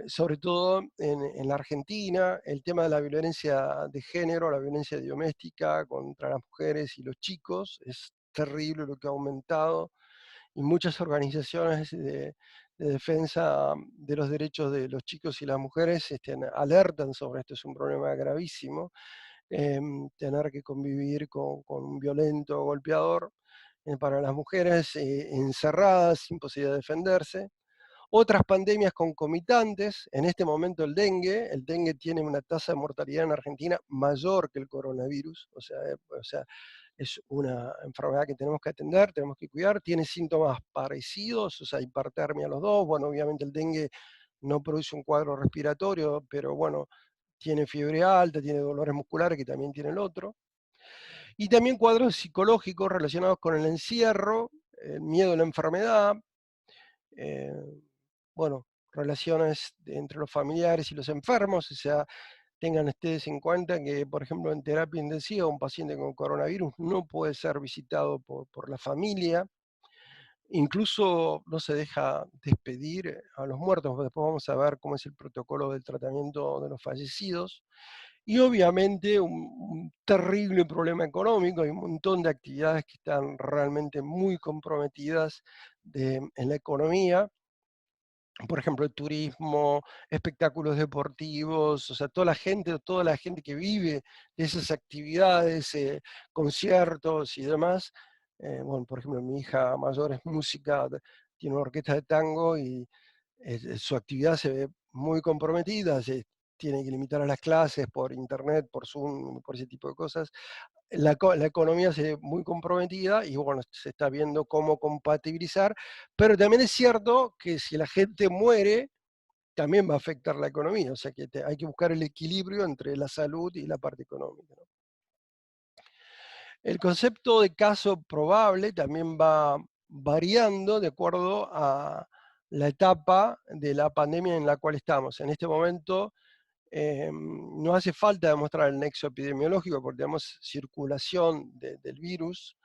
Sobre todo en la Argentina, el tema de la violencia de género, la violencia doméstica contra las mujeres y los chicos, es terrible lo que ha aumentado y muchas organizaciones de defensa de los derechos de los chicos y las mujeres alertan sobre esto, es un problema gravísimo, tener que convivir con un violento golpeador, para las mujeres encerradas sin posibilidad de defenderse. Otras pandemias concomitantes, en este momento el dengue tiene una tasa de mortalidad en Argentina mayor que el coronavirus, o sea, es una enfermedad que tenemos que atender, tenemos que cuidar, tiene síntomas parecidos, o sea, hipertermia los dos, bueno, obviamente el dengue no produce un cuadro respiratorio, pero bueno, tiene fiebre alta, tiene dolores musculares, que también tiene el otro. Y también cuadros psicológicos relacionados con el encierro, el miedo a la enfermedad, eh, bueno, relaciones entre los familiares y los enfermos, o sea, tengan ustedes en cuenta que, por ejemplo, en terapia intensiva, un paciente con coronavirus no puede ser visitado por la familia, incluso no se deja despedir a los muertos. Después vamos a ver cómo es el protocolo del tratamiento de los fallecidos. Y obviamente un terrible problema económico, hay un montón de actividades que están realmente muy comprometidas en la economía, por ejemplo, el turismo, espectáculos deportivos, o sea, toda la gente que vive de esas actividades, conciertos y demás. Bueno, por ejemplo, mi hija mayor es música, tiene una orquesta de tango y su actividad se ve muy comprometida, se tiene que limitar a las clases por internet, por Zoom, por ese tipo de cosas. La economía se ve muy comprometida y bueno, se está viendo cómo compatibilizar, pero también es cierto que si la gente muere, también va a afectar la economía, o sea que hay que buscar el equilibrio entre la salud y la parte económica, ¿no? El concepto de caso probable también va variando de acuerdo a la etapa de la pandemia en la cual estamos. En este momento no hace falta demostrar el nexo epidemiológico porque tenemos circulación del virus,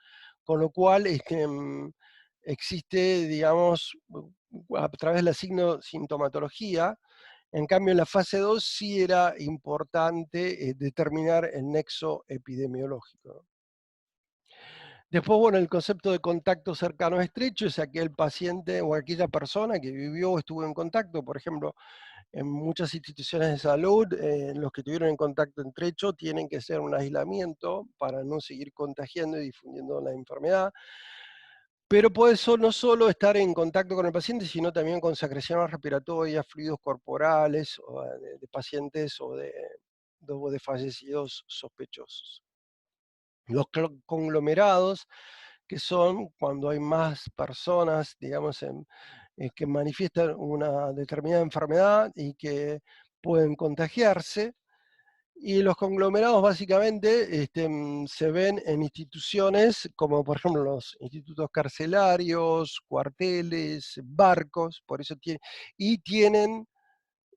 con lo cual existe, digamos, a través de la sintomatología. En cambio, en la fase 2 sí era importante determinar el nexo epidemiológico. Después, bueno, el concepto de contacto cercano estrecho es aquel paciente o aquella persona que vivió o estuvo en contacto, por ejemplo, en muchas instituciones de salud, los que tuvieron en contacto estrecho tienen que hacer un aislamiento para no seguir contagiando y difundiendo la enfermedad. Pero puede no solo estar en contacto con el paciente, sino también con secreciones respiratorias, fluidos corporales, o de pacientes o de fallecidos sospechosos. Los conglomerados, que son cuando hay más personas, digamos, que manifiestan una determinada enfermedad y que pueden contagiarse. Y los conglomerados básicamente se ven en instituciones como por ejemplo los institutos carcelarios, cuarteles, barcos, por eso y tienen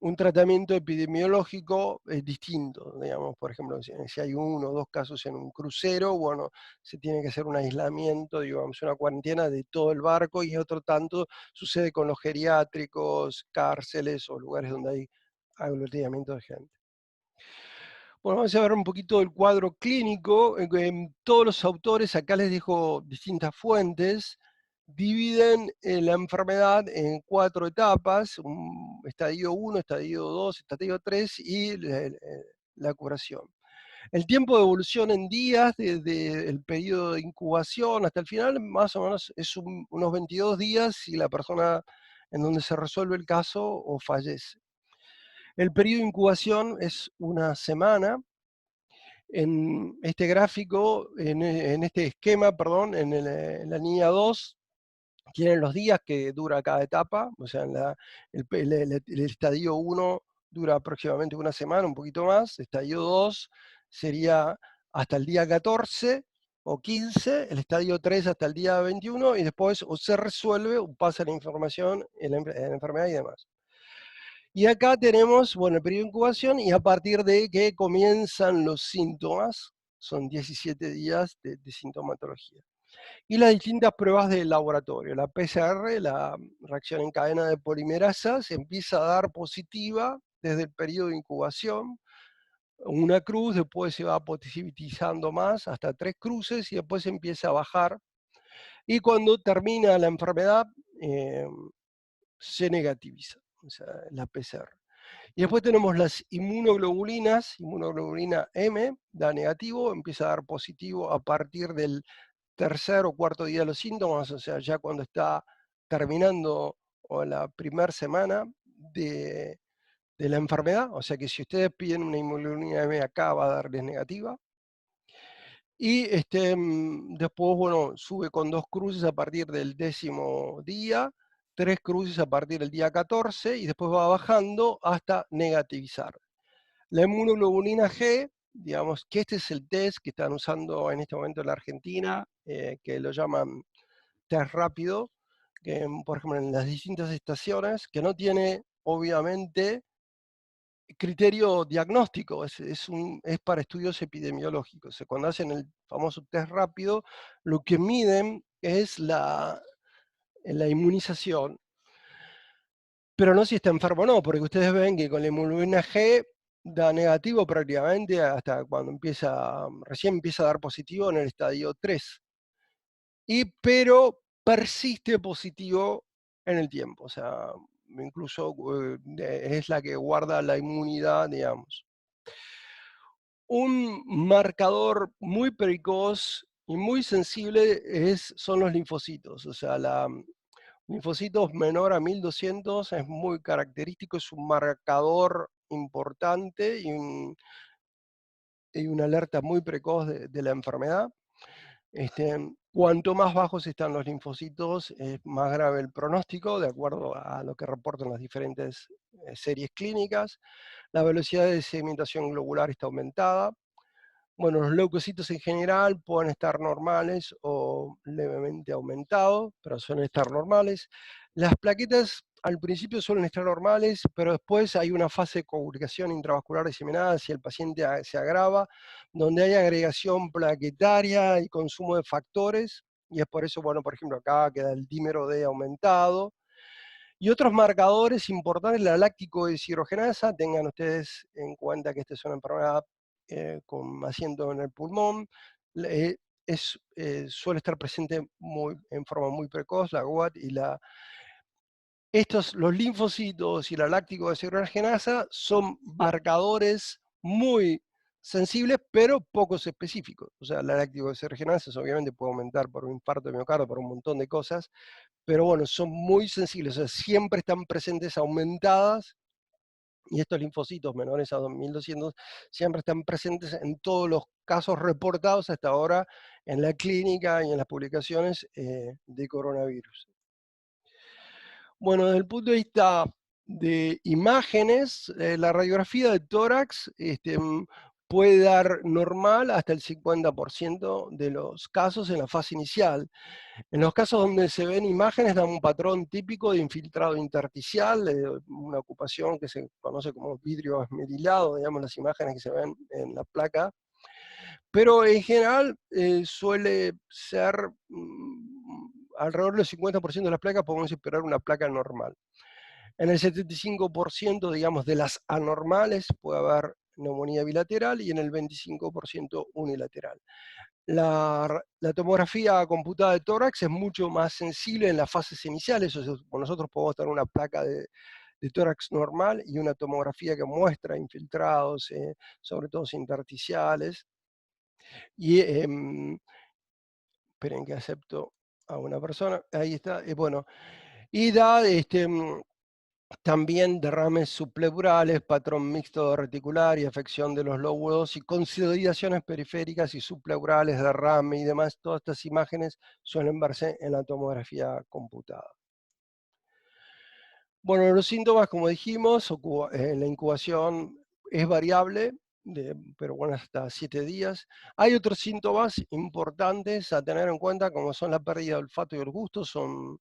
un tratamiento epidemiológico distinto, digamos, por ejemplo, si hay uno o dos casos en un crucero, bueno, se tiene que hacer un aislamiento, digamos, una cuarentena de todo el barco, y otro tanto sucede con los geriátricos, cárceles o lugares donde hay aglutinamiento de gente. Bueno, vamos a ver un poquito del cuadro clínico. Todos los autores, acá les dejo distintas fuentes, dividen la enfermedad en 4 etapas: estadio 1, estadio 2, estadio 3 y la curación. El tiempo de evolución en días, desde el periodo de incubación hasta el final, más o menos es unos 22 días y la persona en donde se resuelve el caso o fallece. El periodo de incubación es una semana. En este gráfico, en este esquema, perdón, en la línea 2, tienen los días que dura cada etapa, o sea, el estadio 1 dura aproximadamente una semana, un poquito más. Estadio 2 sería hasta el día 14 o 15, el estadio 3 hasta el día 21, y después o se resuelve o pasa la información en la enfermedad y demás. Y acá tenemos, bueno, el periodo de incubación, y a partir de que comienzan los síntomas, son 17 días de sintomatología. Y las distintas pruebas de laboratorio. La PCR, la reacción en cadena de polimerasa, se empieza a dar positiva desde el periodo de incubación. Una cruz, después se va positivizando más, hasta 3 cruces, y después empieza a bajar. Y cuando termina la enfermedad, eh, se negativiza, o sea, la PCR. Y después tenemos las inmunoglobulinas, inmunoglobulina M da negativo, empieza a dar positivo a partir del tercer o cuarto día de los síntomas, o sea, ya cuando está terminando o la primera semana de la enfermedad, o sea que si ustedes piden una inmunoglobulina M acá va a darles negativa. Y después, bueno, sube con 2 cruces a partir del 10.º día, 3 cruces a partir del día 14 y después va bajando hasta negativizar. La inmunoglobulina G, digamos que este es el test que están usando en este momento en la Argentina, que lo llaman test rápido, que por ejemplo en las distintas estaciones, que no tiene obviamente criterio diagnóstico, es para estudios epidemiológicos. Cuando hacen el famoso test rápido, lo que miden es la inmunización, pero no si está enfermo o no, porque ustedes ven que con la inmunoglobulina G da negativo prácticamente hasta cuando recién empieza a dar positivo en el estadio 3. Pero persiste positivo en el tiempo, o sea, incluso es la que guarda la inmunidad, digamos. Un marcador muy precoz y muy sensible son los linfocitos, o sea, linfocitos menor a 1200 es muy característico, es un marcador importante y una alerta muy precoz de la enfermedad. Cuanto más bajos están los linfocitos, es más grave el pronóstico, de acuerdo a lo que reportan las diferentes series clínicas. La velocidad de sedimentación globular está aumentada. Bueno, los leucocitos en general pueden estar normales o levemente aumentados, pero suelen estar normales. Las plaquetas al principio suelen estar normales, pero después hay una fase de coagulación intravascular diseminada si el paciente se agrava, donde hay agregación plaquetaria y consumo de factores, y es por eso, bueno, por ejemplo, acá queda el dímero D aumentado. Y otros marcadores importantes, la láctico deshidrogenasa, tengan ustedes en cuenta que esta es una enfermedad con asiento en el pulmón, eh, suele estar presente en forma muy precoz, la UAT y los linfocitos y la láctico deshidrogenasa son marcadores muy sensibles, pero pocos específicos. O sea, la láctico deshidrogenasa obviamente puede aumentar por un infarto de miocardio, por un montón de cosas, pero bueno, son muy sensibles, o sea, siempre están presentes aumentadas, y estos linfocitos menores a 2200 siempre están presentes en todos los casos reportados hasta ahora en la clínica y en las publicaciones de coronavirus. Bueno, desde el punto de vista de imágenes, la radiografía de tórax puede dar normal hasta el 50% de los casos en la fase inicial. En los casos donde se ven imágenes, da un patrón típico de infiltrado intersticial, una ocupación que se conoce como vidrio esmerilado, digamos, las imágenes que se ven en la placa. Pero en general suele ser alrededor del 50% de las placas podemos esperar una placa normal. En el 75%, digamos, de las anormales puede haber neumonía bilateral y en el 25% unilateral. La tomografía computada de tórax es mucho más sensible en las fases iniciales, o sea, nosotros podemos tener una placa de tórax normal y una tomografía que muestra infiltrados, sobre todo intersticiales. Y, esperen que acepto a una persona, ahí está, bueno, y da también derrames subpleurales, patrón mixto reticular y afección de los lóbulos y consolidaciones periféricas y subpleurales, derrame y demás. Todas estas imágenes suelen verse en la tomografía computada. Bueno, los síntomas, como dijimos, en la incubación es variable, pero bueno, hasta 7 días. Hay otros síntomas importantes a tener en cuenta, como son la pérdida de olfato y el gusto, son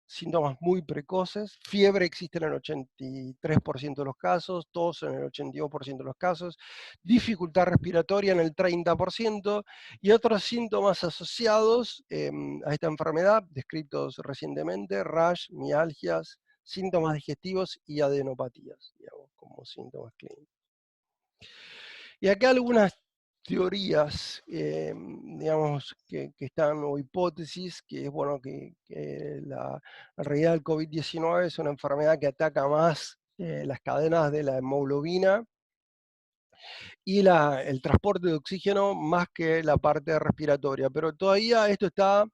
síntomas muy precoces. Fiebre existe en el 83% de los casos, tos en el 82% de los casos, dificultad respiratoria en el 30%, y otros síntomas asociados a esta enfermedad, descritos recientemente, rash, mialgias, síntomas digestivos y adenopatías, digamos, como síntomas clínicos. Y acá algunas teorías, digamos, que están, o hipótesis, que es bueno que en realidad el COVID-19 es una enfermedad que ataca más las cadenas de la hemoglobina y el transporte de oxígeno más que la parte respiratoria. Pero todavía esto está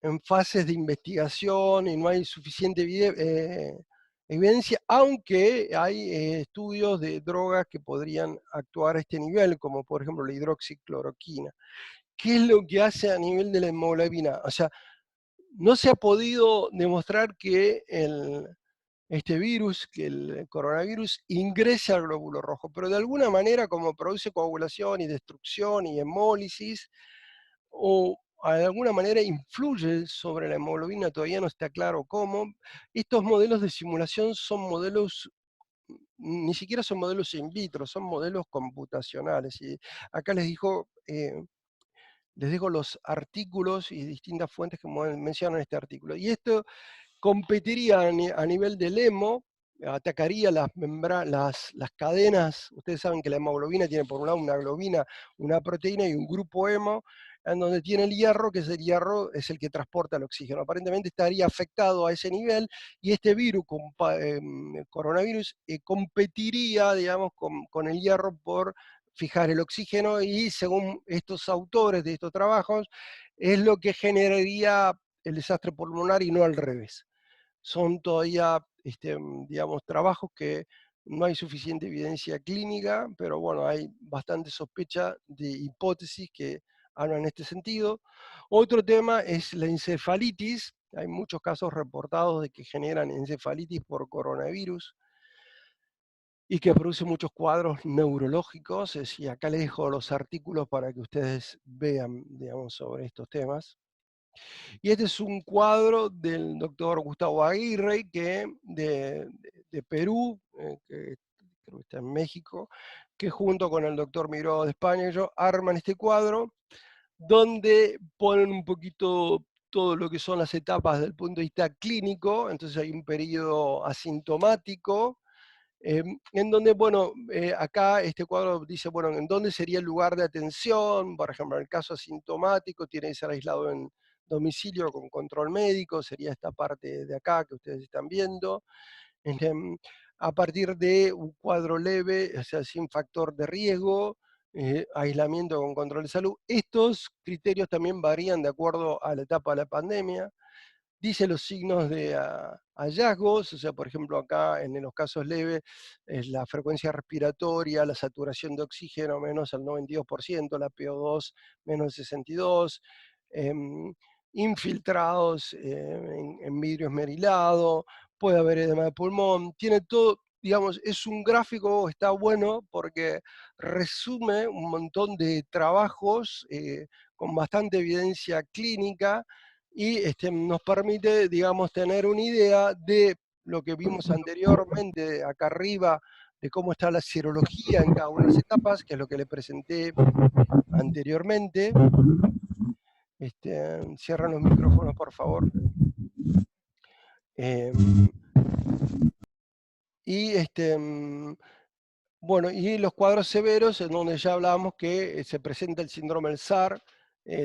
en fases de investigación y no hay suficiente evidencia, aunque hay estudios de drogas que podrían actuar a este nivel, como por ejemplo la hidroxicloroquina. ¿Qué es lo que hace a nivel de la hemoglobina? O sea, no se ha podido demostrar que este virus, que el coronavirus, ingrese al glóbulo rojo, pero de alguna manera, como produce coagulación y destrucción y hemólisis, o de alguna manera influye sobre la hemoglobina, todavía no está claro cómo. Estos modelos de simulación son modelos, ni siquiera son modelos in vitro, son modelos computacionales. Y acá les dejo los artículos y distintas fuentes que mencionan este artículo. Y esto competiría a nivel del hemo, atacaría las cadenas. Ustedes saben que la hemoglobina tiene por un lado una globina, una proteína y un grupo hemo, en donde tiene el hierro, que es el hierro, es el que transporta el oxígeno. Aparentemente estaría afectado a ese nivel y este virus, coronavirus, competiría, digamos, con el hierro por fijar el oxígeno y según estos autores de estos trabajos, es lo que generaría el desastre pulmonar y no al revés. Son todavía, digamos, trabajos que no hay suficiente evidencia clínica, pero bueno, hay bastante sospecha de hipótesis que hablan en este sentido. Otro tema es la encefalitis. Hay muchos casos reportados de que generan encefalitis por coronavirus y que produce muchos cuadros neurológicos. Y acá les dejo los artículos para que ustedes vean, digamos, sobre estos temas. Y este es un cuadro del doctor Gustavo Aguirre, que de Perú, que creo que está en México, que junto con el doctor Miró de España, ellos arman este cuadro, donde ponen un poquito todo lo que son las etapas desde el punto de vista clínico. Entonces hay un periodo asintomático, en donde, bueno, acá este cuadro dice, bueno, en dónde sería el lugar de atención. Por ejemplo, en el caso asintomático tiene que ser aislado en domicilio con control médico, sería esta parte de acá que ustedes están viendo. Em, a partir de un cuadro leve, o sea, sin factor de riesgo, aislamiento con control de salud. Estos criterios también varían de acuerdo a la etapa de la pandemia. Dice los signos de hallazgos, o sea, por ejemplo, acá en los casos leves es la frecuencia respiratoria, la saturación de oxígeno menos al 92%, la PO2 menos el 62%, em, infiltrados en vidrio esmerilado, puede haber edema de pulmón, tiene todo, digamos, es un gráfico, está bueno porque resume un montón de trabajos con bastante evidencia clínica y nos permite, digamos, tener una idea de lo que vimos anteriormente acá arriba, de cómo está la serología en cada una de las etapas, que es lo que le presenté anteriormente. Cierran los micrófonos, por favor. Em, y bueno, y los cuadros severos, en donde ya hablábamos que se presenta el síndrome del SAR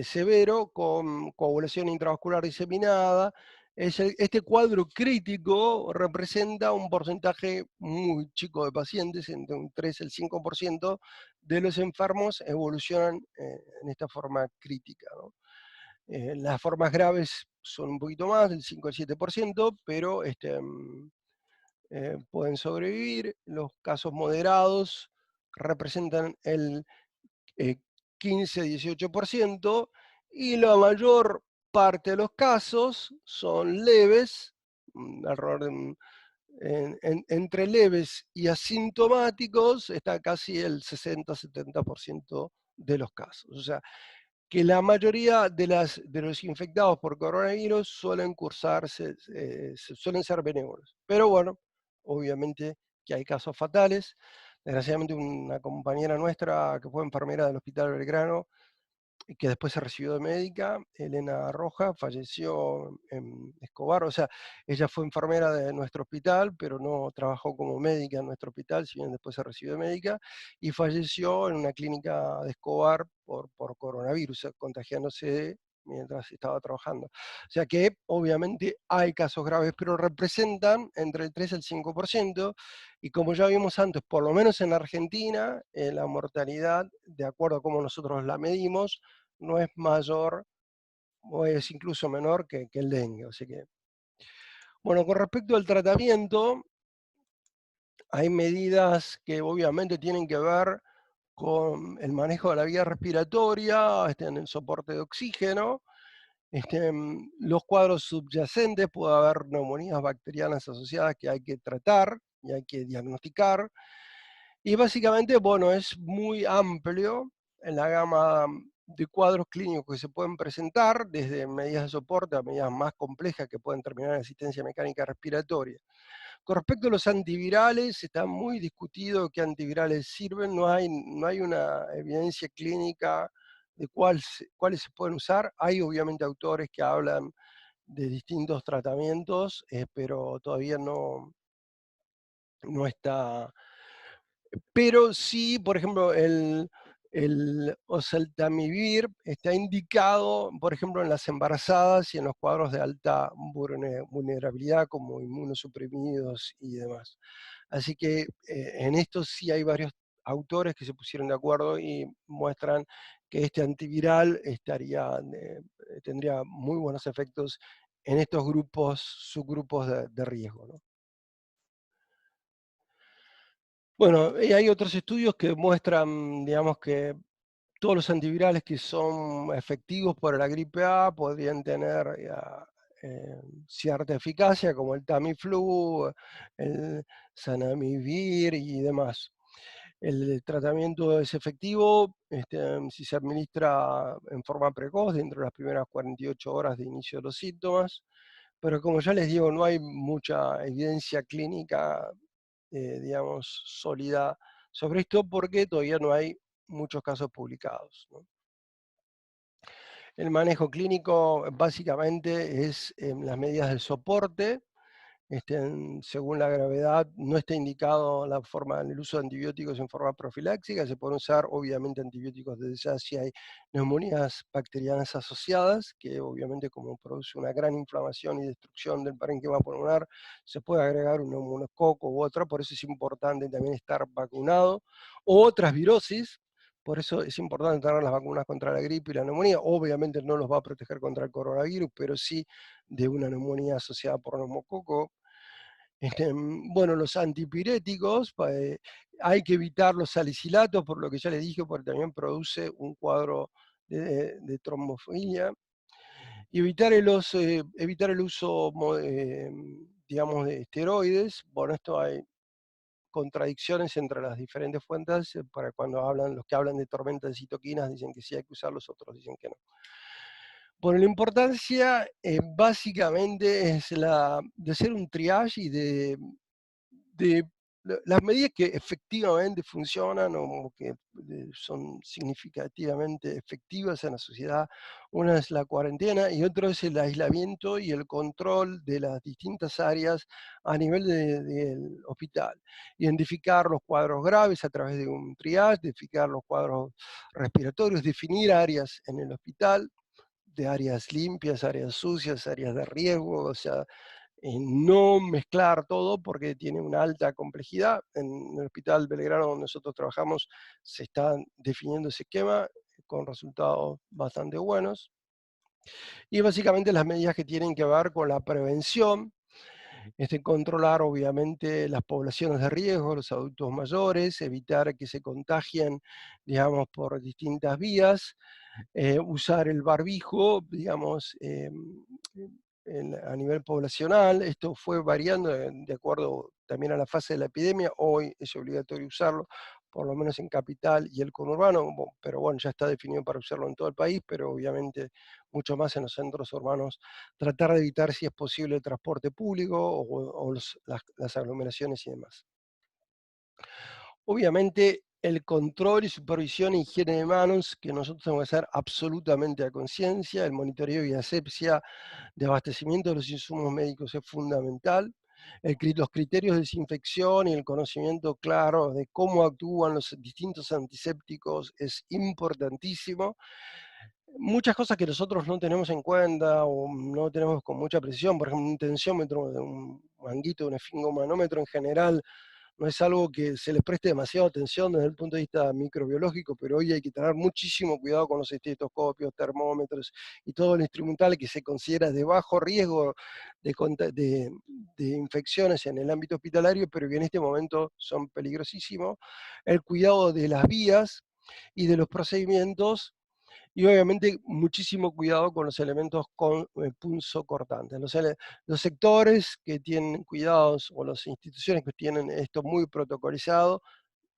severo, con coagulación intravascular diseminada. Este cuadro crítico representa un porcentaje muy chico de pacientes, entre un 3 y el 5% de los enfermos evolucionan en esta forma crítica, ¿no? Las formas graves son un poquito más, del 5 al 7%, pero pueden sobrevivir. Los casos moderados representan el 15-18% y la mayor parte de los casos son leves, alrededor de entre leves y asintomáticos está casi el 60-70% de los casos. O sea, que la mayoría de los infectados por coronavirus suelen cursarse, suelen ser benévolos. Pero bueno, obviamente que hay casos fatales. Desgraciadamente una compañera nuestra que fue enfermera del Hospital Belgrano y que después se recibió de médica, Elena Roja, falleció en Escobar. O sea, ella fue enfermera de nuestro hospital, pero no trabajó como médica en nuestro hospital, si bien después se recibió de médica, y falleció en una clínica de Escobar por coronavirus, contagiándose mientras estaba trabajando. O sea que obviamente hay casos graves, pero representan entre el 3 y el 5%, y como ya vimos antes, por lo menos en Argentina, la mortalidad, de acuerdo a cómo nosotros la medimos, no es mayor o es incluso menor que el dengue. Así que, bueno, con respecto al tratamiento, hay medidas que obviamente tienen que ver con el manejo de la vía respiratoria, en el soporte de oxígeno, Los cuadros subyacentes, puede haber neumonías bacterianas asociadas que hay que tratar y hay que diagnosticar. Y básicamente, bueno, es muy amplio en la gama de cuadros clínicos que se pueden presentar, desde medidas de soporte a medidas más complejas que pueden terminar en asistencia mecánica respiratoria. Con respecto a los antivirales, está muy discutido qué antivirales sirven, no hay una evidencia clínica de cuáles se pueden usar. Hay obviamente autores que hablan de distintos tratamientos, pero todavía no está. Pero sí, por ejemplo, el oseltamivir está indicado, por ejemplo, en las embarazadas y en los cuadros de alta vulnerabilidad, como inmunosuprimidos y demás. Así que en esto sí hay varios autores que se pusieron de acuerdo y muestran que este antiviral tendría muy buenos efectos en estos subgrupos de riesgo, ¿no? Bueno, y hay otros estudios que muestran, digamos, que todos los antivirales que son efectivos para la gripe A podrían tener eh, cierta eficacia, como el Tamiflu, el Zanamivir y demás. El tratamiento es efectivo si se administra en forma precoz, dentro de las primeras 48 horas de inicio de los síntomas, pero como ya les digo, no hay mucha evidencia clínica, digamos, sólida sobre esto porque todavía no hay muchos casos publicados, ¿no? El manejo clínico básicamente es las medidas de soporte, según la gravedad. No está indicado el uso de antibióticos en forma profiláctica. Se pueden usar obviamente antibióticos desde ya si hay neumonías bacterianas asociadas, que obviamente, como produce una gran inflamación y destrucción del parénquima pulmonar, se puede agregar un neumococo u otra. Por eso es importante también estar vacunado. O otras virosis. Por eso es importante tener las vacunas contra la gripe y la neumonía. Obviamente no los va a proteger contra el coronavirus, pero sí de una neumonía asociada por neumococo. Bueno, los antipiréticos, hay que evitar los salicilatos, por lo que ya les dije, porque también produce un cuadro de trombofilia. Y evitar el uso, digamos, de esteroides. Bueno, esto hay contradicciones entre las diferentes fuentes, para cuando los que hablan de tormenta de citoquinas dicen que sí hay que usar, los otros dicen que no. Bueno, la importancia básicamente es la de hacer un triage y de las medidas que efectivamente funcionan o que son significativamente efectivas en la sociedad. Una es la cuarentena y otro es el aislamiento y el control de las distintas áreas a nivel del hospital. Identificar los cuadros graves a través de un triage, identificar los cuadros respiratorios, definir áreas en el hospital, de áreas limpias, áreas sucias, áreas de riesgo, o sea, no mezclar todo porque tiene una alta complejidad. En el Hospital Belgrano, donde nosotros trabajamos, se está definiendo ese esquema con resultados bastante buenos. Y básicamente las medidas que tienen que ver con la prevención, controlar obviamente las poblaciones de riesgo, los adultos mayores, evitar que se contagien, digamos, por distintas vías, usar el barbijo, digamos, a nivel poblacional. Esto fue variando de acuerdo también a la fase de la epidemia. Hoy es obligatorio usarlo, por lo menos en capital y el conurbano, pero bueno, ya está definido para usarlo en todo el país, pero obviamente mucho más en los centros urbanos. Tratar de evitar, si es posible, el transporte público o las aglomeraciones y demás. Obviamente, el control y supervisión e higiene de manos, que nosotros tenemos que hacer absolutamente a conciencia. El monitoreo y asepsia de abastecimiento de los insumos médicos es fundamental. Los criterios de desinfección y el conocimiento claro de cómo actúan los distintos antisépticos es importantísimo. Muchas cosas que nosotros no tenemos en cuenta o no tenemos con mucha precisión, por ejemplo, un tensiómetro, un manguito, un esfingomanómetro en general, no es algo que se les preste demasiada atención desde el punto de vista microbiológico, pero hoy hay que tener muchísimo cuidado con los estetoscopios, termómetros y todo el instrumental que se considera de bajo riesgo de infecciones en el ámbito hospitalario, pero que en este momento son peligrosísimos. El cuidado de las vías y de los procedimientos, Y obviamente muchísimo cuidado con los elementos con punzocortantes. Los sectores que tienen cuidados o las instituciones que tienen esto muy protocolizado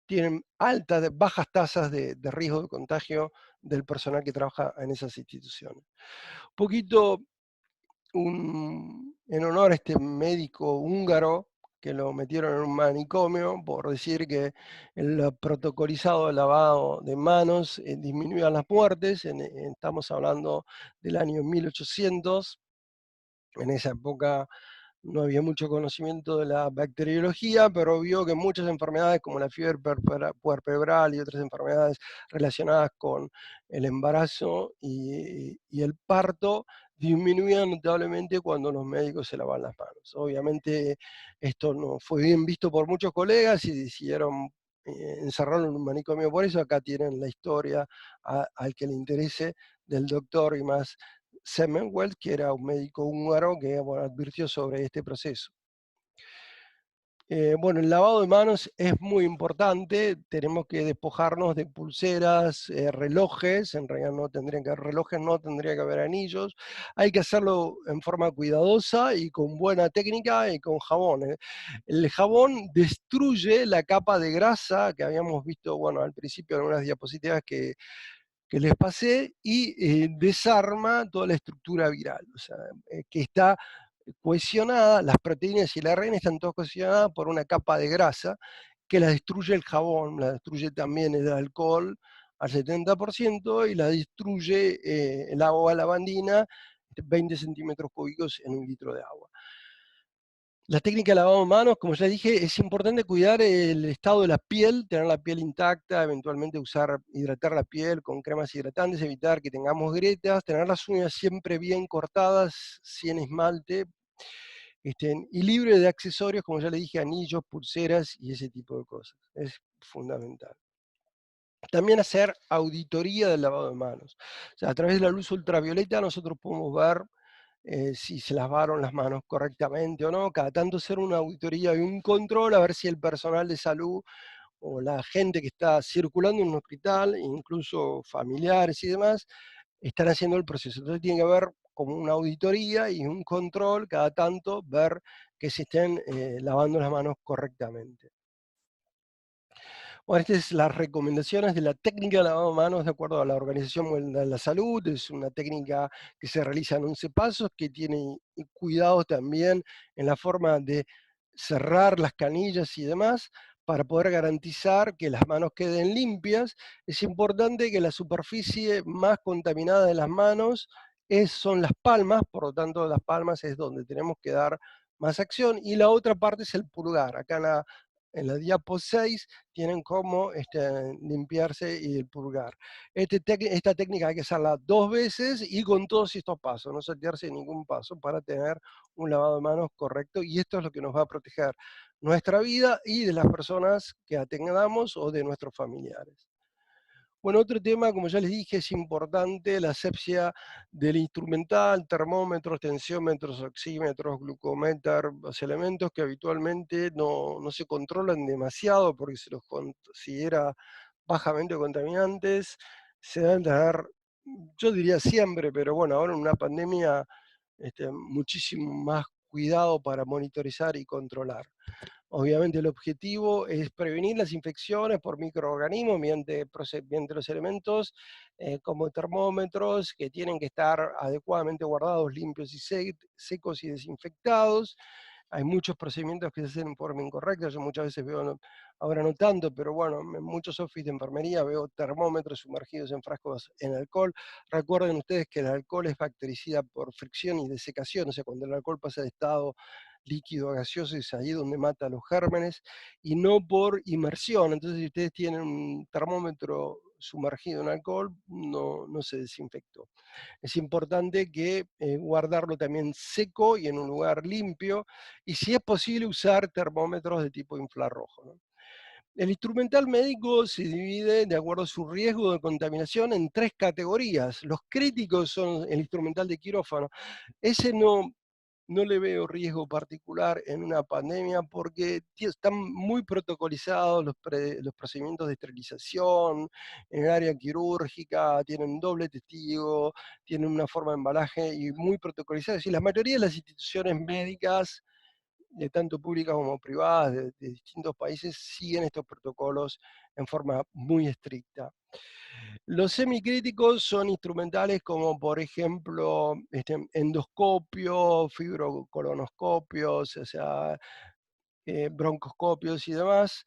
tienen bajas tasas de riesgo de contagio del personal que trabaja en esas instituciones. Un poquito en honor a este médico húngaro que lo metieron en un manicomio por decir que el protocolizado lavado de manos disminuía las muertes. Estamos hablando del año 1800. En esa época no había mucho conocimiento de la bacteriología, pero vio que muchas enfermedades como la fiebre puerpebral y otras enfermedades relacionadas con el embarazo y el parto disminuían notablemente cuando los médicos se lavaban las manos. Obviamente esto no fue bien visto por muchos colegas y decidieron encerrarlo en un manicomio. Por eso acá tienen la historia al que le interese del doctor y más Semmelweis, que era un médico húngaro que bueno, advirtió sobre este proceso. Bueno, el lavado de manos es muy importante, tenemos que despojarnos de pulseras, relojes, en realidad no tendrían que haber relojes, no tendría que haber anillos, hay que hacerlo en forma cuidadosa y con buena técnica y con jabón. El jabón destruye la capa de grasa que habíamos visto, bueno, al principio en algunas diapositivas que les pasé y desarma toda la estructura viral, o sea, que está cohesionada, las proteínas y el ARN están todas cohesionadas por una capa de grasa que la destruye el jabón, la destruye también el alcohol al 70% y la destruye el agua lavandina, 20 centímetros cúbicos en un litro de agua. La técnica de lavado de manos, como ya dije, es importante cuidar el estado de la piel, tener la piel intacta, eventualmente hidratar la piel con cremas hidratantes, evitar que tengamos grietas, tener las uñas siempre bien cortadas, sin esmalte, y libre de accesorios, como ya le dije, anillos, pulseras y ese tipo de cosas. Es fundamental. También hacer auditoría del lavado de manos. O sea, a través de la luz ultravioleta nosotros podemos ver si se lavaron las manos correctamente o no, cada tanto hacer una auditoría y un control a ver si el personal de salud o la gente que está circulando en un hospital, incluso familiares y demás, están haciendo el proceso. Entonces tiene que haber como una auditoría y un control cada tanto, ver que se estén lavando las manos correctamente. Bueno, estas son las recomendaciones de la técnica de lavado de manos de acuerdo a la Organización Mundial de la Salud. Es una técnica que se realiza en 11 pasos, que tiene cuidado también en la forma de cerrar las canillas y demás para poder garantizar que las manos queden limpias. Es importante que la superficie más contaminada de las manos son las palmas, por lo tanto las palmas es donde tenemos que dar más acción, y la otra parte es el pulgar. Acá en la diapo 6 tienen cómo limpiarse y el purgar. Esta técnica hay que hacerla 2 veces y con todos estos pasos, no saltearse ningún paso para tener un lavado de manos correcto, y esto es lo que nos va a proteger nuestra vida y de las personas que atendamos o de nuestros familiares. Bueno, otro tema, como ya les dije, es importante la asepsia del instrumental, termómetros, tensiómetros, oxímetros, glucómetros, los elementos que habitualmente no se controlan demasiado porque se los considera bajamente contaminantes, se deben tener, yo diría siempre, pero bueno, ahora en una pandemia, muchísimo más cuidado para monitorizar y controlar. Obviamente el objetivo es prevenir las infecciones por microorganismos mediante los elementos como termómetros que tienen que estar adecuadamente guardados, limpios y secos y desinfectados. Hay muchos procedimientos que se hacen en forma incorrecta, yo muchas veces veo, ahora no tanto, pero bueno, en muchos office de enfermería veo termómetros sumergidos en frascos en alcohol. Recuerden ustedes que el alcohol es bactericida por fricción y desecación, o sea, cuando el alcohol pasa de estado líquido a gaseoso es ahí donde mata los gérmenes, y no por inmersión. Entonces, si ustedes tienen un termómetro sumergido en alcohol, no se desinfectó. Es importante que guardarlo también seco y en un lugar limpio, y si es posible usar termómetros de tipo infrarrojo, ¿no? El instrumental médico se divide de acuerdo a su riesgo de contaminación en 3 categorías. Los críticos son el instrumental de quirófano. Ese no le veo riesgo particular en una pandemia porque están muy protocolizados los procedimientos de esterilización en el área quirúrgica, tienen doble testigo, tienen una forma de embalaje y muy protocolizados. Y la mayoría de las instituciones médicas, tanto públicas como privadas, de distintos países, siguen estos protocolos en forma muy estricta. Los semicríticos son instrumentales como, por ejemplo, endoscopio, fibrocolonoscopios, o sea, broncoscopios y demás.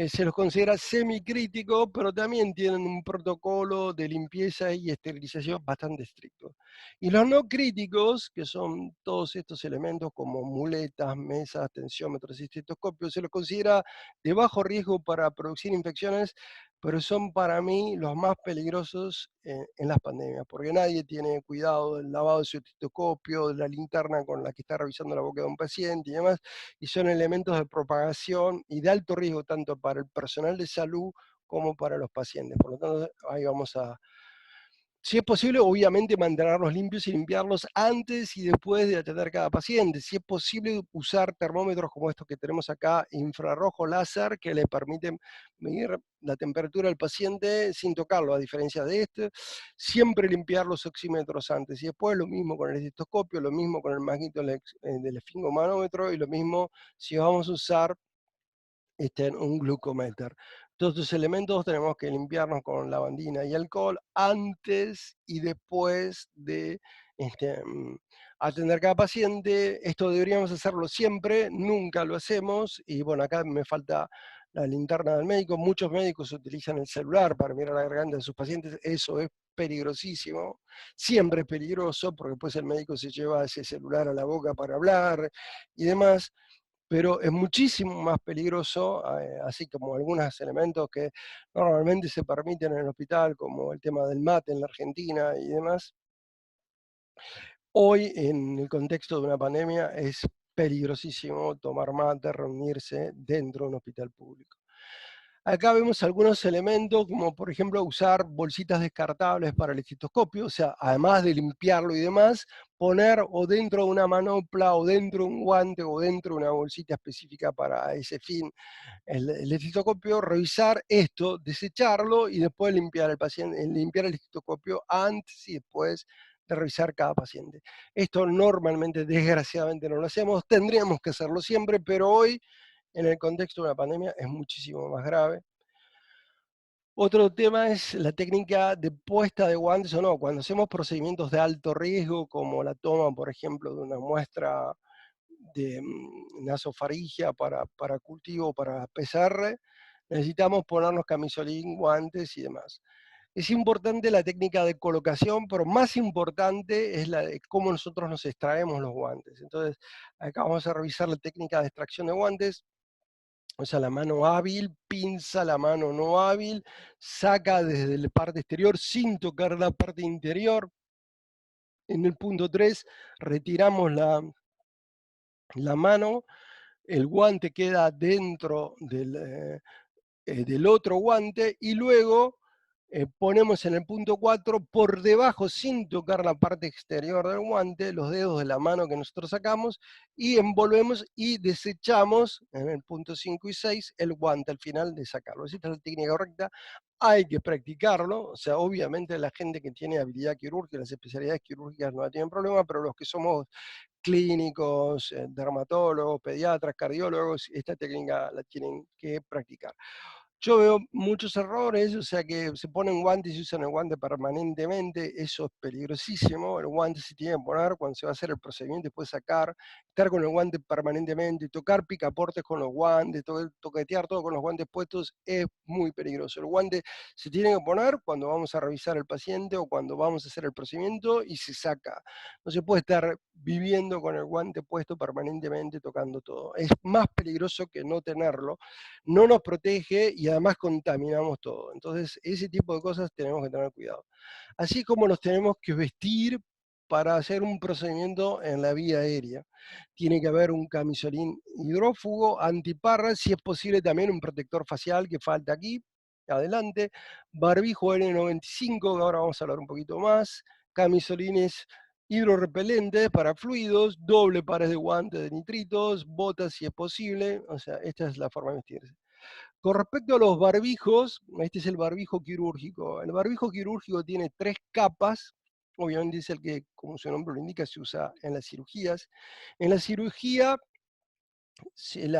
Se los considera semicríticos, pero también tienen un protocolo de limpieza y esterilización bastante estricto. Y los no críticos, que son todos estos elementos como muletas, mesas, tensiómetros y estetoscopios, se los considera de bajo riesgo para producir infecciones, pero son para mí los más peligrosos en las pandemias, porque nadie tiene cuidado del lavado de su estetoscopio, de la linterna con la que está revisando la boca de un paciente y demás, y son elementos de propagación y de alto riesgo tanto para el personal de salud como para los pacientes. Por lo tanto, ahí vamos a, si es posible, obviamente mantenerlos limpios y limpiarlos antes y después de atender cada paciente. Si es posible, usar termómetros como estos que tenemos acá, infrarrojo láser, que le permiten medir la temperatura del paciente sin tocarlo, a diferencia de este. Siempre limpiar los oxímetros antes y después, lo mismo con el estetoscopio, lo mismo con el magnito del esfingomanómetro y lo mismo si vamos a usar un glucómetro. Todos estos elementos tenemos que limpiarnos con lavandina y alcohol antes y después de este, mm, atender cada paciente. Esto deberíamos hacerlo siempre, nunca lo hacemos. Y bueno, acá me falta la linterna del médico. Muchos médicos utilizan el celular para mirar la garganta de sus pacientes. Eso es peligrosísimo. Siempre es peligroso porque después el médico se lleva ese celular a la boca para hablar y demás, pero es muchísimo más peligroso, así como algunos elementos que normalmente se permiten en el hospital, como el tema del mate en la Argentina y demás. Hoy, en el contexto de una pandemia, es peligrosísimo tomar mate, reunirse dentro de un hospital público. Acá vemos algunos elementos, como por ejemplo usar bolsitas descartables para el estetoscopio, o sea, además de limpiarlo y demás, poner o dentro de una manopla, o dentro de un guante, o dentro de una bolsita específica para ese fin, el estetoscopio, revisar esto, desecharlo y después limpiar el paciente, limpiar el estetoscopio antes y después de revisar cada paciente. Esto normalmente, desgraciadamente, no lo hacemos, tendríamos que hacerlo siempre, pero hoy, en el contexto de una pandemia, es muchísimo más grave. Otro tema es la técnica de puesta de guantes o no. Cuando hacemos procedimientos de alto riesgo, como la toma, por ejemplo, de una muestra de nasofaringia para cultivo, para PCR, necesitamos ponernos camisolín, guantes y demás. Es importante la técnica de colocación, pero más importante es la de cómo nosotros nos extraemos los guantes. Entonces, acá vamos a revisar la técnica de extracción de guantes. O sea, la mano hábil, pinza la mano no hábil, saca desde la parte exterior sin tocar la parte interior. En el punto 3 retiramos la mano, el guante queda dentro del otro guante y luego ponemos en el punto 4 por debajo, sin tocar la parte exterior del guante, los dedos de la mano que nosotros sacamos y envolvemos y desechamos en el punto 5 y 6 el guante al final de sacarlo. Esta es la técnica correcta, hay que practicarlo, o sea, obviamente la gente que tiene habilidad quirúrgica, las especialidades quirúrgicas no tienen problema, pero los que somos clínicos, dermatólogos, pediatras, cardiólogos, esta técnica la tienen que practicar. Yo veo muchos errores, o sea que se ponen guantes y usan el guante permanentemente, eso es peligrosísimo, el guante se tiene que poner cuando se va a hacer el procedimiento, después sacar, estar con el guante permanentemente, tocar picaportes con los guantes, toquetear todo con los guantes puestos es muy peligroso. El guante se tiene que poner cuando vamos a revisar al paciente o cuando vamos a hacer el procedimiento y se saca. No se puede estar viviendo con el guante puesto permanentemente tocando todo. Es más peligroso que no tenerlo, no nos protege y además contaminamos todo. Entonces, ese tipo de cosas tenemos que tener cuidado. Así como nos tenemos que vestir para hacer un procedimiento en la vía aérea. Tiene que haber un camisolín hidrófugo, antiparras, si es posible también un protector facial que falta aquí, adelante, barbijo N95, que ahora vamos a hablar un poquito más, camisolines hidrorrepelentes para fluidos, doble pares de guantes de nitritos, botas si es posible, o sea, esta es la forma de vestirse. Con respecto a los barbijos, este es el barbijo quirúrgico. El barbijo quirúrgico tiene 3 capas, obviamente es el que, como su nombre lo indica, se usa en las cirugías. En la cirugía se,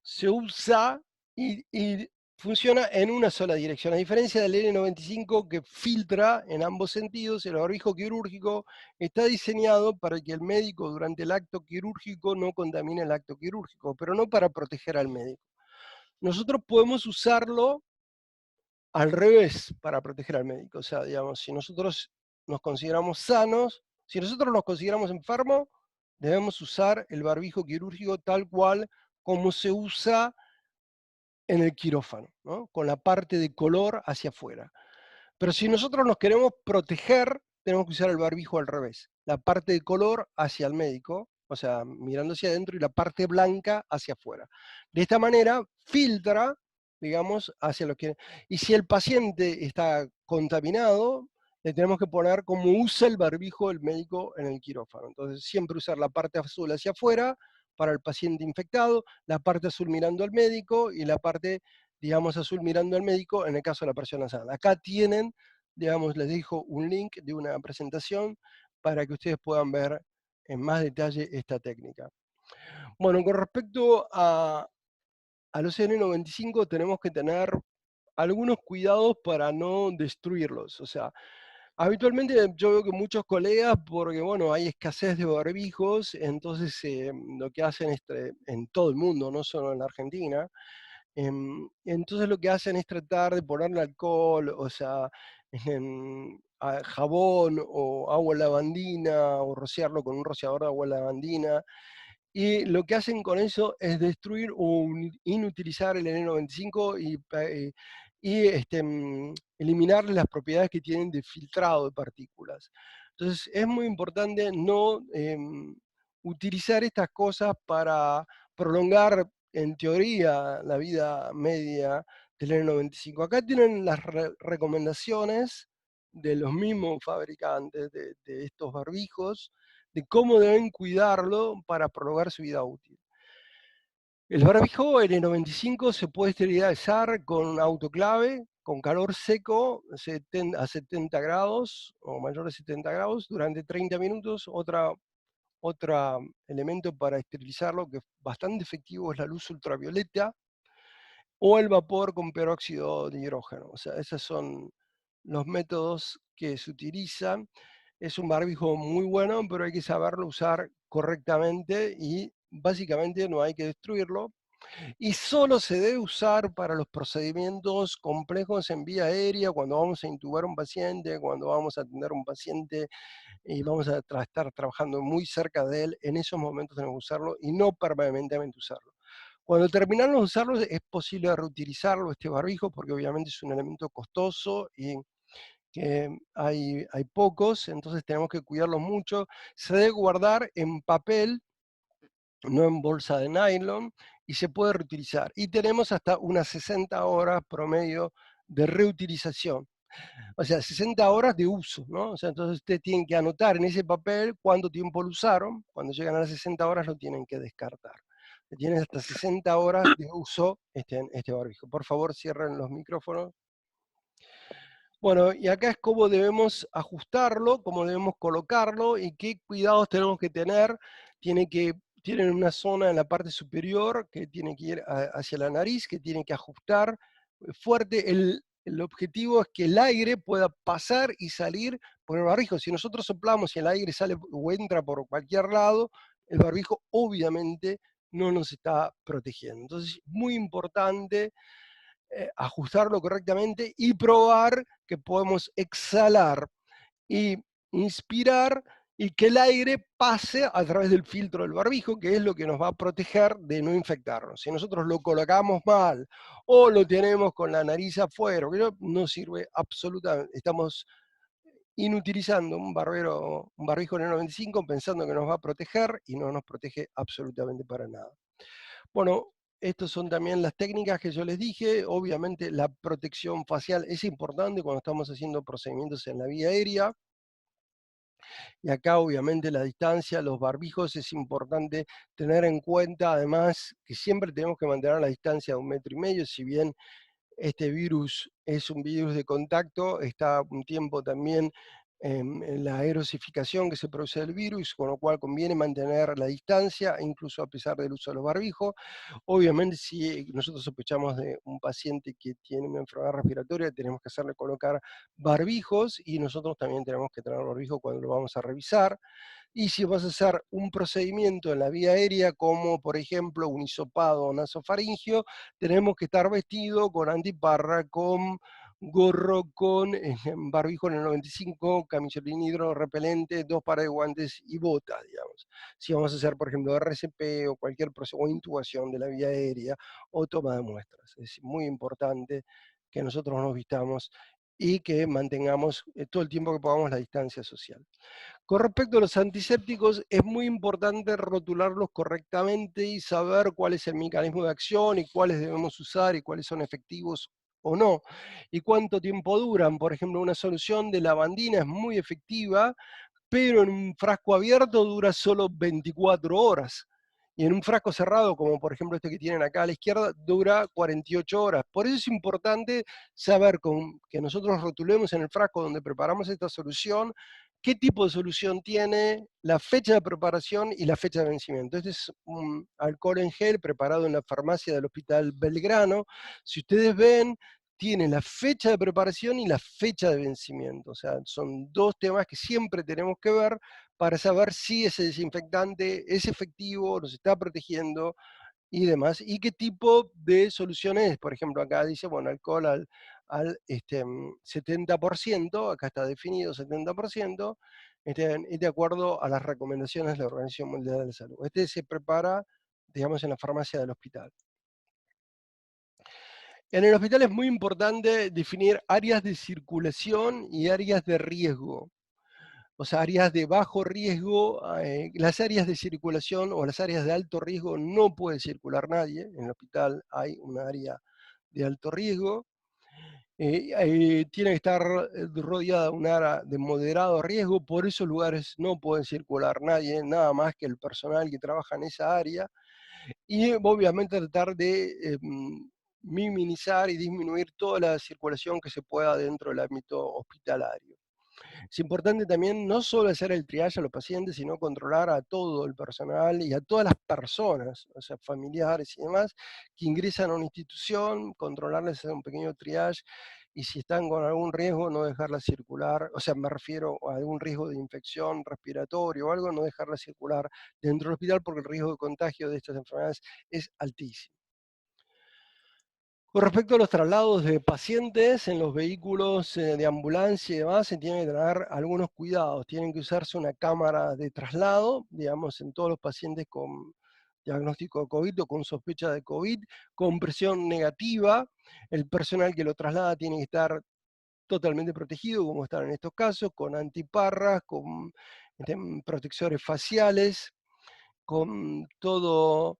se usa y funciona en una sola dirección. A diferencia del N95 que filtra en ambos sentidos, el barbijo quirúrgico está diseñado para que el médico durante el acto quirúrgico no contamine el acto quirúrgico, pero no para proteger al médico. Nosotros podemos usarlo al revés para proteger al médico. O sea, digamos, si nosotros nos consideramos sanos, si nosotros nos consideramos enfermos, debemos usar el barbijo quirúrgico tal cual como se usa en el quirófano, ¿no? Con la parte de color hacia afuera. Pero si nosotros nos queremos proteger, tenemos que usar el barbijo al revés. La parte de color hacia el médico, o sea, mirando hacia adentro, y la parte blanca hacia afuera. De esta manera, filtra, digamos, hacia lo que... Y si el paciente está contaminado, le tenemos que poner como usa el barbijo el médico en el quirófano. Entonces, siempre usar la parte azul hacia afuera para el paciente infectado, la parte azul mirando al médico y la parte, digamos, azul mirando al médico en el caso de la persona sana. Acá tienen, digamos, les dejo un link de una presentación para que ustedes puedan ver en más detalle esta técnica. Bueno, con respecto a los N95 tenemos que tener algunos cuidados para no destruirlos. O sea, habitualmente yo veo que muchos colegas, porque bueno, hay escasez de barbijos, entonces lo que hacen es, en todo el mundo, no solo en la Argentina, entonces lo que hacen es tratar de ponerle alcohol, o sea, jabón o agua lavandina, o rociarlo con un rociador de agua lavandina, y lo que hacen con eso es destruir o inutilizar el N95 y eliminar las propiedades que tienen de filtrado de partículas. Entonces es muy importante no utilizar estas cosas para prolongar, en teoría, la vida media del N95. Acá tienen las recomendaciones de los mismos fabricantes de estos barbijos, de cómo deben cuidarlo para prolongar su vida útil. El barbijo N95 se puede esterilizar con autoclave, con calor seco a 70 grados o mayor de 70 grados durante 30 minutos. Otro elemento para esterilizarlo que es bastante efectivo es la luz ultravioleta o el vapor con peróxido de hidrógeno. O sea, esos son los métodos que se utilizan. Es un barbijo muy bueno, pero hay que saberlo usar correctamente y básicamente no hay que destruirlo. Y solo se debe usar para los procedimientos complejos en vía aérea, cuando vamos a intubar a un paciente, cuando vamos a atender a un paciente y vamos a estar trabajando muy cerca de él. En esos momentos tenemos que usarlo y no permanentemente usarlo. Cuando terminamos de usarlo es posible reutilizarlo, este barbijo, porque obviamente es un elemento costoso y que hay pocos, entonces tenemos que cuidarlos mucho. Se debe guardar en papel, no en bolsa de nylon, y se puede reutilizar. Y tenemos hasta unas 60 horas promedio de reutilización. O sea, 60 horas de uso, ¿no? O sea, entonces ustedes tienen que anotar en ese papel cuánto tiempo lo usaron. Cuando llegan a las 60 horas lo tienen que descartar. Tienen hasta 60 horas de uso este barbijo. Por favor, cierren los micrófonos. Bueno, y acá es cómo debemos ajustarlo, cómo debemos colocarlo y qué cuidados tenemos que tener. Tienen una zona en la parte superior que tiene que ir hacia la nariz, que tiene que ajustar fuerte. El objetivo es que el aire pueda pasar y salir por el barbijo. Si nosotros soplamos y el aire sale o entra por cualquier lado, el barbijo obviamente no nos está protegiendo. Entonces, muy importante ajustarlo correctamente y probar que podemos exhalar y inspirar y que el aire pase a través del filtro del barbijo, que es lo que nos va a proteger de no infectarnos. Si nosotros lo colocamos mal o lo tenemos con la nariz afuera, no sirve absolutamente. Estamos inutilizando un barbijo N95 pensando que nos va a proteger y no nos protege absolutamente para nada. Bueno, estas son también las técnicas que yo les dije. Obviamente la protección facial es importante cuando estamos haciendo procedimientos en la vía aérea. Y acá obviamente la distancia, los barbijos, es importante tener en cuenta además que siempre tenemos que mantener la distancia de 1,5 metros, si bien este virus es un virus de contacto, está un tiempo también en la aerosificación que se produce del virus, con lo cual conviene mantener la distancia, incluso a pesar del uso de los barbijos. Obviamente, si nosotros sospechamos de un paciente que tiene una enfermedad respiratoria, tenemos que hacerle colocar barbijos y nosotros también tenemos que tener barbijo cuando lo vamos a revisar. Y si vas a hacer un procedimiento en la vía aérea, como por ejemplo un hisopado nasofaringio, tenemos que estar vestido con antiparra, con gorro, con barbijo en el 95, camisolín hidrorrepelente, 2 pares de guantes y botas, digamos. Si vamos a hacer, por ejemplo, RCP o cualquier proceso, o intubación de la vía aérea, o toma de muestras. Es muy importante que nosotros nos vistamos y que mantengamos todo el tiempo que podamos la distancia social. Con respecto a los antisépticos, es muy importante rotularlos correctamente y saber cuál es el mecanismo de acción y cuáles debemos usar y cuáles son efectivos o no, y cuánto tiempo duran. Por ejemplo, una solución de lavandina es muy efectiva, pero en un frasco abierto dura solo 24 horas. Y en un frasco cerrado, como por ejemplo este que tienen acá a la izquierda, dura 48 horas. Por eso es importante saber que nosotros rotulemos en el frasco donde preparamos esta solución, qué tipo de solución tiene, la fecha de preparación y la fecha de vencimiento. Este es un alcohol en gel preparado en la farmacia del Hospital Belgrano. Si ustedes ven, tiene la fecha de preparación y la fecha de vencimiento. O sea, son dos temas que siempre tenemos que ver para saber si ese desinfectante es efectivo, nos está protegiendo y demás, y qué tipo de soluciones es. Por ejemplo, acá dice, bueno, alcohol al 70%, acá está definido 70%, y de acuerdo a las recomendaciones de la Organización Mundial de la Salud. Este se prepara, digamos, en la farmacia del hospital. En el hospital es muy importante definir áreas de circulación y áreas de riesgo. O sea, áreas de bajo riesgo, las áreas de circulación o las áreas de alto riesgo no puede circular nadie. En el hospital hay un área de alto riesgo. Tiene que estar rodeada de un área de moderado riesgo. Por esos lugares no puede circular nadie, nada más que el personal que trabaja en esa área. Y obviamente tratar de minimizar y disminuir toda la circulación que se pueda dentro del ámbito hospitalario. Es importante también no solo hacer el triage a los pacientes, sino controlar a todo el personal y a todas las personas, o sea, familiares y demás, que ingresan a una institución, controlarles, hacer un pequeño triage, y si están con algún riesgo, no dejarla circular, o sea, me refiero a algún riesgo de infección respiratoria o algo, no dejarla circular dentro del hospital porque el riesgo de contagio de estas enfermedades es altísimo. Con respecto a los traslados de pacientes en los vehículos de ambulancia y demás, se tienen que tener algunos cuidados. Tienen que usarse una cámara de traslado, digamos, en todos los pacientes con diagnóstico de COVID o con sospecha de COVID, con presión negativa. El personal que lo traslada tiene que estar totalmente protegido, como están en estos casos, con antiparras, con protectores faciales, con todo,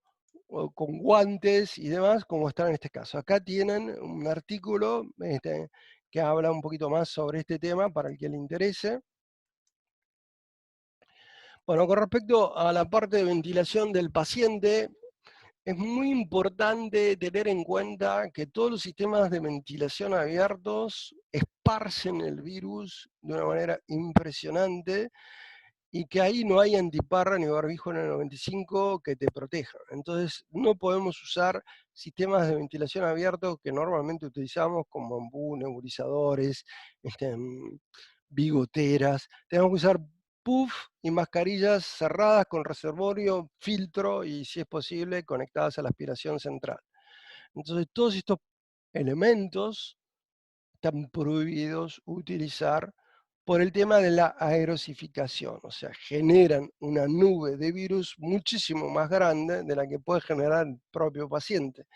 o con guantes y demás, como están en este caso. Acá tienen un artículo que habla un poquito más sobre este tema para el que le interese. Bueno, con respecto a la parte de ventilación del paciente, es muy importante tener en cuenta que todos los sistemas de ventilación abiertos esparcen el virus de una manera impresionante y que ahí no hay antiparra ni barbijo en el 95 que te proteja. Entonces, no podemos usar sistemas de ventilación abiertos que normalmente utilizamos como bambú, nebulizadores, bigoteras. Tenemos que usar puff y mascarillas cerradas con reservorio, filtro y, si es posible, conectadas a la aspiración central. Entonces, todos estos elementos están prohibidos utilizar por el tema de la aerosificación, o sea, generan una nube de virus muchísimo más grande de la que puede generar el propio paciente.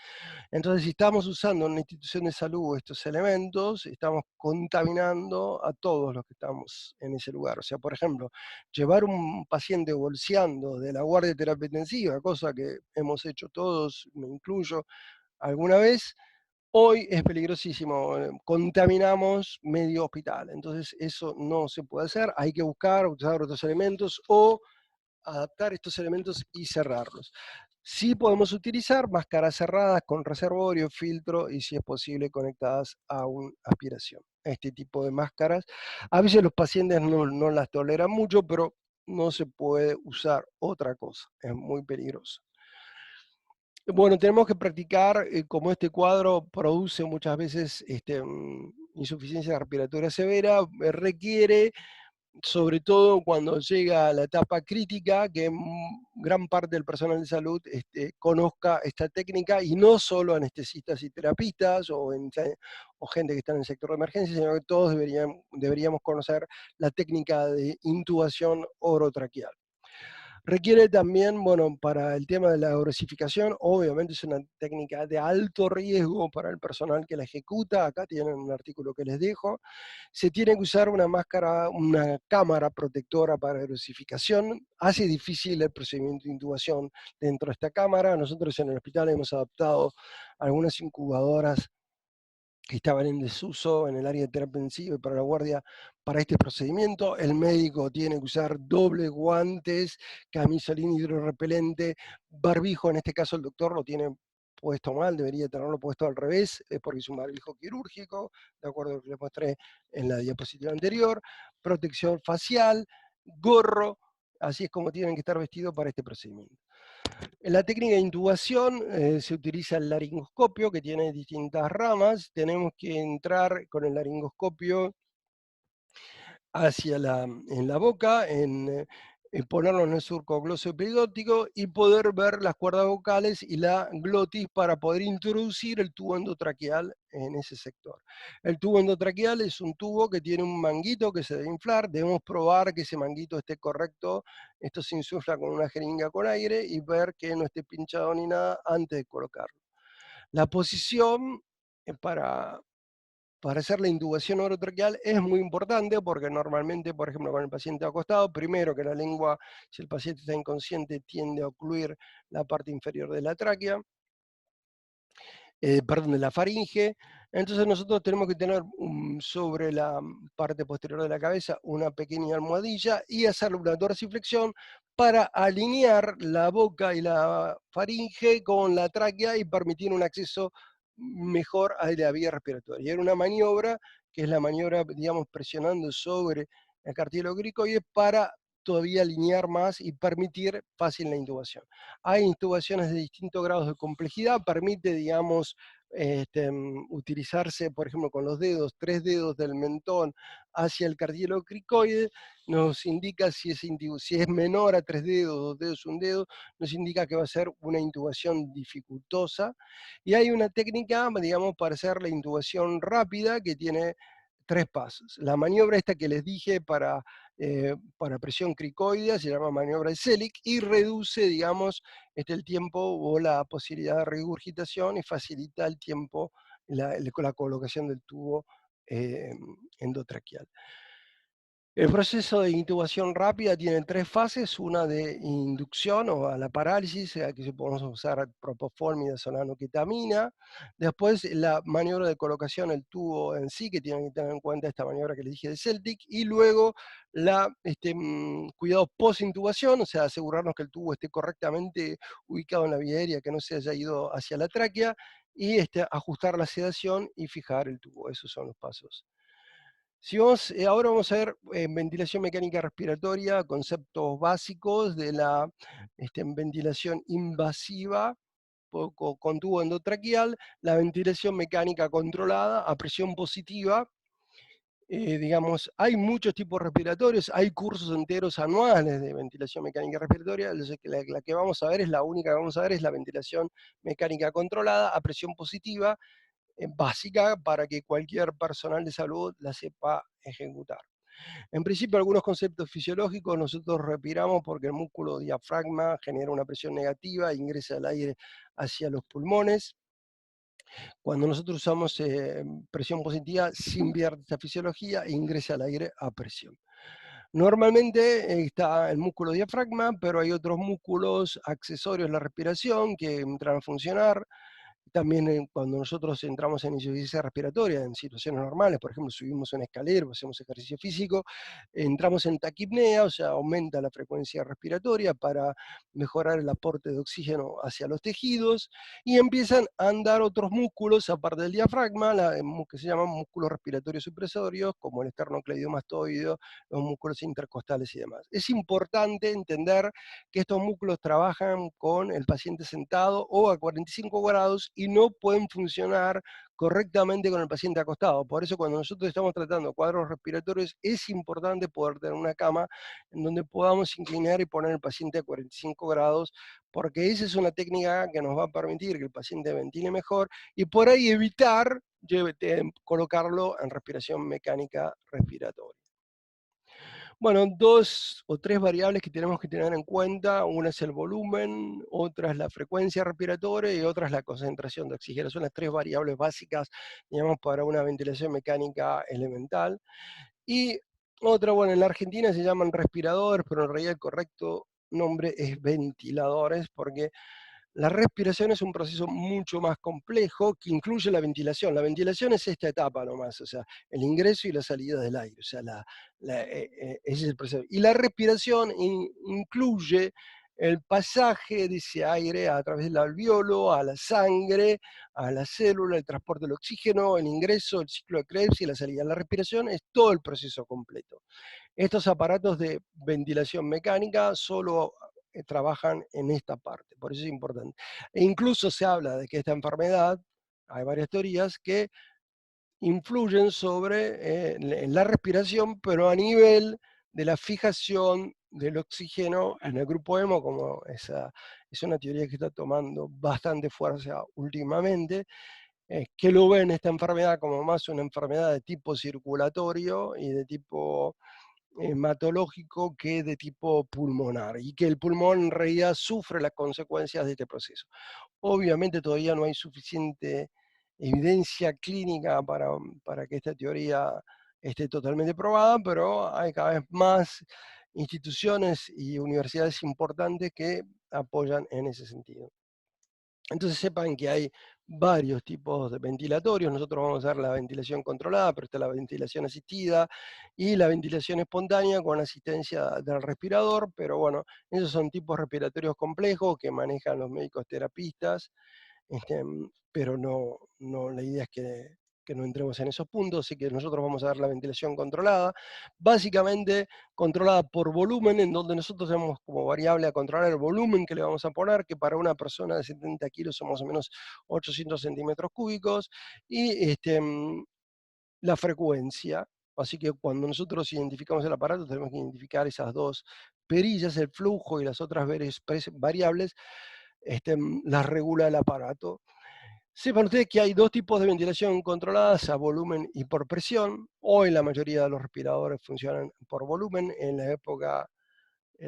Entonces, si estamos usando en una institución de salud estos elementos, estamos contaminando a todos los que estamos en ese lugar. O sea, por ejemplo, llevar un paciente bolseando de la guardia de terapia intensiva, cosa que hemos hecho todos, me incluyo, alguna vez, Hoy es peligrosísimo, contaminamos medio hospital, entonces eso no se puede hacer, hay que buscar, usar otros elementos o adaptar estos elementos y cerrarlos. Sí podemos utilizar máscaras cerradas con reservorio, filtro y si es posible conectadas a una aspiración. Este tipo de máscaras, a veces los pacientes no las toleran mucho, pero no se puede usar otra cosa, es muy peligroso. Bueno, tenemos que practicar, como este cuadro produce muchas veces insuficiencia respiratoria severa, requiere, sobre todo cuando llega a la etapa crítica, que gran parte del personal de salud conozca esta técnica, y no solo anestesistas y terapistas o gente que está en el sector de emergencia, sino que todos deberíamos conocer la técnica de intubación orotraqueal. Requiere también, bueno, para el tema de la dosificación, obviamente es una técnica de alto riesgo para el personal que la ejecuta. Acá tienen un artículo que les dejo. Se tiene que usar una máscara, una cámara protectora para dosificación. Hace difícil el procedimiento de intubación dentro de esta cámara. Nosotros en el hospital hemos adaptado algunas incubadoras que estaban en desuso en el área de terapia intensiva y para la guardia para este procedimiento. El médico tiene que usar dobles guantes, camisolín hidrorrepelente, barbijo, en este caso el doctor lo tiene puesto mal, debería tenerlo puesto al revés, porque es un barbijo quirúrgico, de acuerdo a lo que les mostré en la diapositiva anterior, protección facial, gorro, así es como tienen que estar vestidos para este procedimiento. En la técnica de intubación se utiliza el laringoscopio, que tiene distintas ramas. Tenemos que entrar con el laringoscopio en la boca, ponerlo en el surco glosoepigótico y poder ver las cuerdas vocales y la glotis para poder introducir el tubo endotraqueal en ese sector. El tubo endotraqueal es un tubo que tiene un manguito que se debe inflar, debemos probar que ese manguito esté correcto, esto se insufla con una jeringa con aire y ver que no esté pinchado ni nada antes de colocarlo. La posición para hacer la intubación orotraqueal es muy importante porque normalmente, por ejemplo, con el paciente acostado, primero que la lengua, si el paciente está inconsciente, tiende a ocluir la parte inferior de la tráquea, perdón, de la faringe. Entonces nosotros tenemos que tener sobre la parte posterior de la cabeza una pequeña almohadilla y hacerle una dorsiflexión para alinear la boca y la faringe con la tráquea y permitir un acceso mejor a la vía respiratoria. Y era una maniobra que es la maniobra, digamos, presionando sobre el cartílago cricoide para todavía alinear más y permitir fácil la intubación. Hay intubaciones de distintos grados de complejidad, permite, digamos, utilizarse, por ejemplo, con los dedos, 3 dedos del mentón hacia el cartílago cricoide, nos indica si es menor a 3 dedos, 2 dedos, un dedo, nos indica que va a ser una intubación dificultosa. Y hay una técnica, digamos, para hacer la intubación rápida que tiene 3 pasos. La maniobra esta que les dije para presión cricoidea se llama maniobra de Selig y reduce, digamos, el tiempo o la posibilidad de regurgitación y facilita el tiempo, la colocación del tubo endotraqueal. El proceso de intubación rápida tiene 3 fases, una de inducción o a la parálisis, que se podemos usar propofol, midazolam, ketamina. Después la maniobra de colocación, el tubo en sí, que tienen que tener en cuenta esta maniobra que les dije de Celtic. Y luego cuidado post-intubación, o sea, asegurarnos que el tubo esté correctamente ubicado en la vía aérea, que no se haya ido hacia la tráquea. Y ajustar la sedación y fijar el tubo. Esos son los pasos. Si vamos, ahora vamos a ver ventilación mecánica respiratoria, conceptos básicos de la ventilación invasiva con tubo endotraqueal, la ventilación mecánica controlada a presión positiva. Digamos, hay muchos tipos respiratorios, hay cursos enteros anuales de ventilación mecánica respiratoria. La que vamos a ver es la única que vamos a ver, es la ventilación mecánica controlada a presión positiva, básica para que cualquier personal de salud la sepa ejecutar. En principio, algunos conceptos fisiológicos, nosotros respiramos porque el músculo diafragma genera una presión negativa e ingresa el aire hacia los pulmones. Cuando nosotros usamos presión positiva, se invierte esta fisiología e ingresa el aire a presión. Normalmente está el músculo diafragma, pero hay otros músculos accesorios a la respiración que entran a funcionar, también cuando nosotros entramos en insuficiencia respiratoria, en situaciones normales, por ejemplo, subimos una escalera o hacemos ejercicio físico, entramos en taquipnea, o sea, aumenta la frecuencia respiratoria para mejorar el aporte de oxígeno hacia los tejidos, y empiezan a andar otros músculos, aparte del diafragma, que se llaman músculos respiratorios supresorios, como el esternocleidomastoideo, los músculos intercostales y demás. Es importante entender que estos músculos trabajan con el paciente sentado o a 45 grados y no pueden funcionar correctamente con el paciente acostado. Por eso cuando nosotros estamos tratando cuadros respiratorios es importante poder tener una cama en donde podamos inclinar y poner el paciente a 45 grados, porque esa es una técnica que nos va a permitir que el paciente ventile mejor y por ahí evitar colocarlo en respiración mecánica respiratoria. Bueno, 2 o 3 variables que tenemos que tener en cuenta, una es el volumen, otra es la frecuencia respiratoria y otra es la concentración de oxígeno. Son las 3 variables básicas, digamos, para una ventilación mecánica elemental. Y otra, bueno, en la Argentina se llaman respiradores, pero en realidad el correcto nombre es ventiladores, porque la respiración es un proceso mucho más complejo que incluye la ventilación. La ventilación es esta etapa nomás, o sea, el ingreso y la salida del aire, o sea, ese es el proceso. Y la respiración incluye el pasaje de ese aire a través del alveolo, a la sangre, a la célula, el transporte del oxígeno, el ingreso, el ciclo de Krebs y la salida. La respiración es todo el proceso completo. Estos aparatos de ventilación mecánica solo trabajan en esta parte, por eso es importante. E incluso se habla de que esta enfermedad, hay varias teorías que influyen sobre la respiración, pero a nivel de la fijación del oxígeno en el grupo hemo, como esa es una teoría que está tomando bastante fuerza últimamente, que lo ven esta enfermedad como más una enfermedad de tipo circulatorio y de tipo hematológico que de tipo pulmonar, y que el pulmón en realidad sufre las consecuencias de este proceso. Obviamente todavía no hay suficiente evidencia clínica para que esta teoría esté totalmente probada, pero hay cada vez más instituciones y universidades importantes que apoyan en ese sentido. Entonces sepan que hay varios tipos de ventilatorios. Nosotros vamos a ver la ventilación controlada, pero está la ventilación asistida y la ventilación espontánea con asistencia del respirador. Pero bueno, esos son tipos respiratorios complejos que manejan los médicos terapistas, pero no, la idea es que no entremos en esos puntos, así que nosotros vamos a ver la ventilación controlada, básicamente controlada por volumen, en donde nosotros tenemos como variable a controlar el volumen que le vamos a poner, que para una persona de 70 kilos son más o menos 800 centímetros cúbicos, y la frecuencia. Así que cuando nosotros identificamos el aparato, tenemos que identificar esas dos perillas, el flujo y las otras variables, las regula el aparato. Sepan ustedes que hay dos tipos de ventilación controladas, a volumen y por presión. Hoy la mayoría de los respiradores funcionan por volumen. En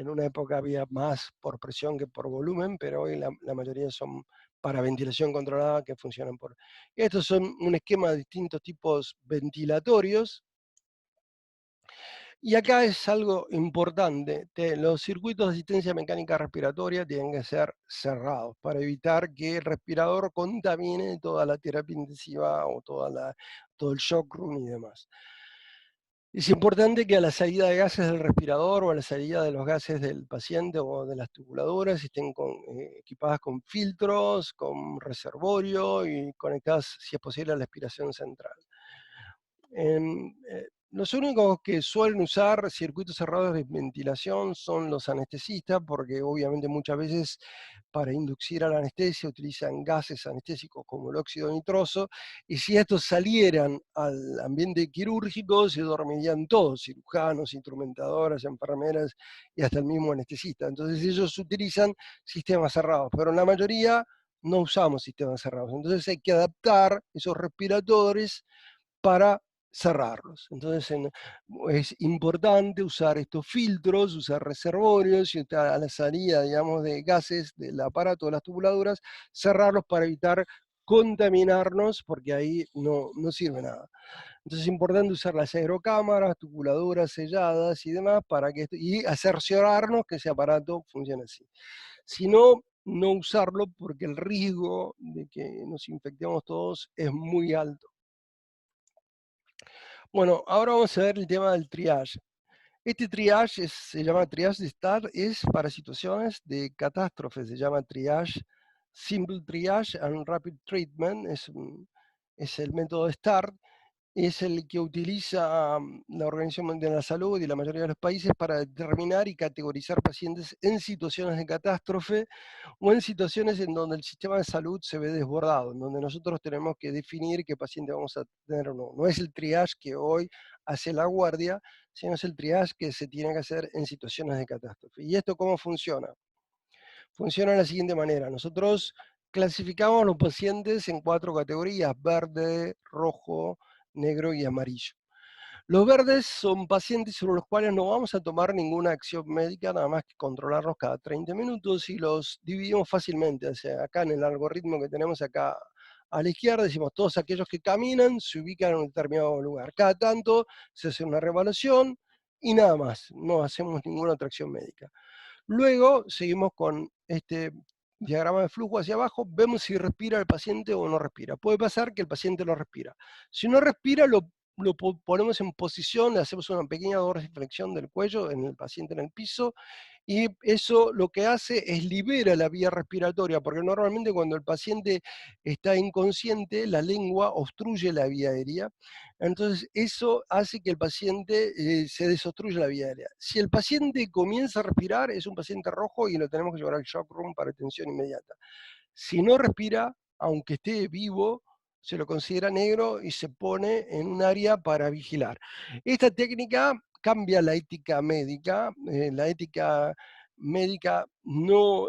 una época había más por presión que por volumen, pero hoy la mayoría son para ventilación controlada que funcionan por... Estos son un esquema de distintos tipos ventilatorios. Y acá es algo importante, los circuitos de asistencia mecánica respiratoria tienen que ser cerrados para evitar que el respirador contamine toda la terapia intensiva o todo el shock room y demás. Es importante que a la salida de gases del respirador o a la salida de los gases del paciente o de las tubuladoras estén equipadas con filtros, con reservorio y conectadas, si es posible, a la aspiración central. Los únicos que suelen usar circuitos cerrados de ventilación son los anestesistas, porque obviamente muchas veces para inducir a la anestesia utilizan gases anestésicos como el óxido nitroso, y si estos salieran al ambiente quirúrgico se dormirían todos, cirujanos, instrumentadoras, enfermeras y hasta el mismo anestesista. Entonces ellos utilizan sistemas cerrados, pero en la mayoría no usamos sistemas cerrados. Entonces hay que adaptar esos respiradores para cerrarlos. Entonces es importante usar estos filtros, usar reservorios y a la salida, digamos, de gases del aparato de las tubuladuras, cerrarlos para evitar contaminarnos, porque ahí no sirve nada. Entonces es importante usar las aerocámaras, tubuladuras selladas y demás, y cerciorarnos que ese aparato funcione así. Si no, no usarlo porque el riesgo de que nos infectemos todos es muy alto. Bueno, ahora vamos a ver el tema del triage. Este triage se llama triage de STAR, es para situaciones de catástrofe, se llama triage, simple triage and rapid treatment, es el método STAR, es el que utiliza la Organización Mundial de la Salud y la mayoría de los países para determinar y categorizar pacientes en situaciones de catástrofe o en situaciones en donde el sistema de salud se ve desbordado, en donde nosotros tenemos que definir qué paciente vamos a tener o no. No es el triage que hoy hace la guardia, sino es el triage que se tiene que hacer en situaciones de catástrofe. ¿Y esto cómo funciona? Funciona de la siguiente manera. Nosotros clasificamos a los pacientes en 4 categorías: verde, rojo, negro y amarillo. Los verdes son pacientes sobre los cuales no vamos a tomar ninguna acción médica, nada más que controlarlos cada 30 minutos, y los dividimos fácilmente. O sea, acá en el algoritmo que tenemos acá a la izquierda, decimos todos aquellos que caminan se ubican en un determinado lugar. Cada tanto se hace una reevaluación y nada más, no hacemos ninguna otra acción médica. Luego seguimos con este diagrama de flujo hacia abajo, vemos si respira el paciente o no respira. Puede pasar que el paciente no respira. Si no respira, lo ponemos en posición, le hacemos una pequeña dorsiflexión del cuello en el paciente en el piso, y eso lo que hace es libera la vía respiratoria, porque normalmente cuando el paciente está inconsciente, la lengua obstruye la vía aérea. Entonces, eso hace que el paciente se desobstruya la vía aérea. Si el paciente comienza a respirar, es un paciente rojo y lo tenemos que llevar al shock room para atención inmediata. Si no respira, aunque esté vivo, se lo considera negro y se pone en un área para vigilar. Esta técnica cambia la ética médica. La ética médica no,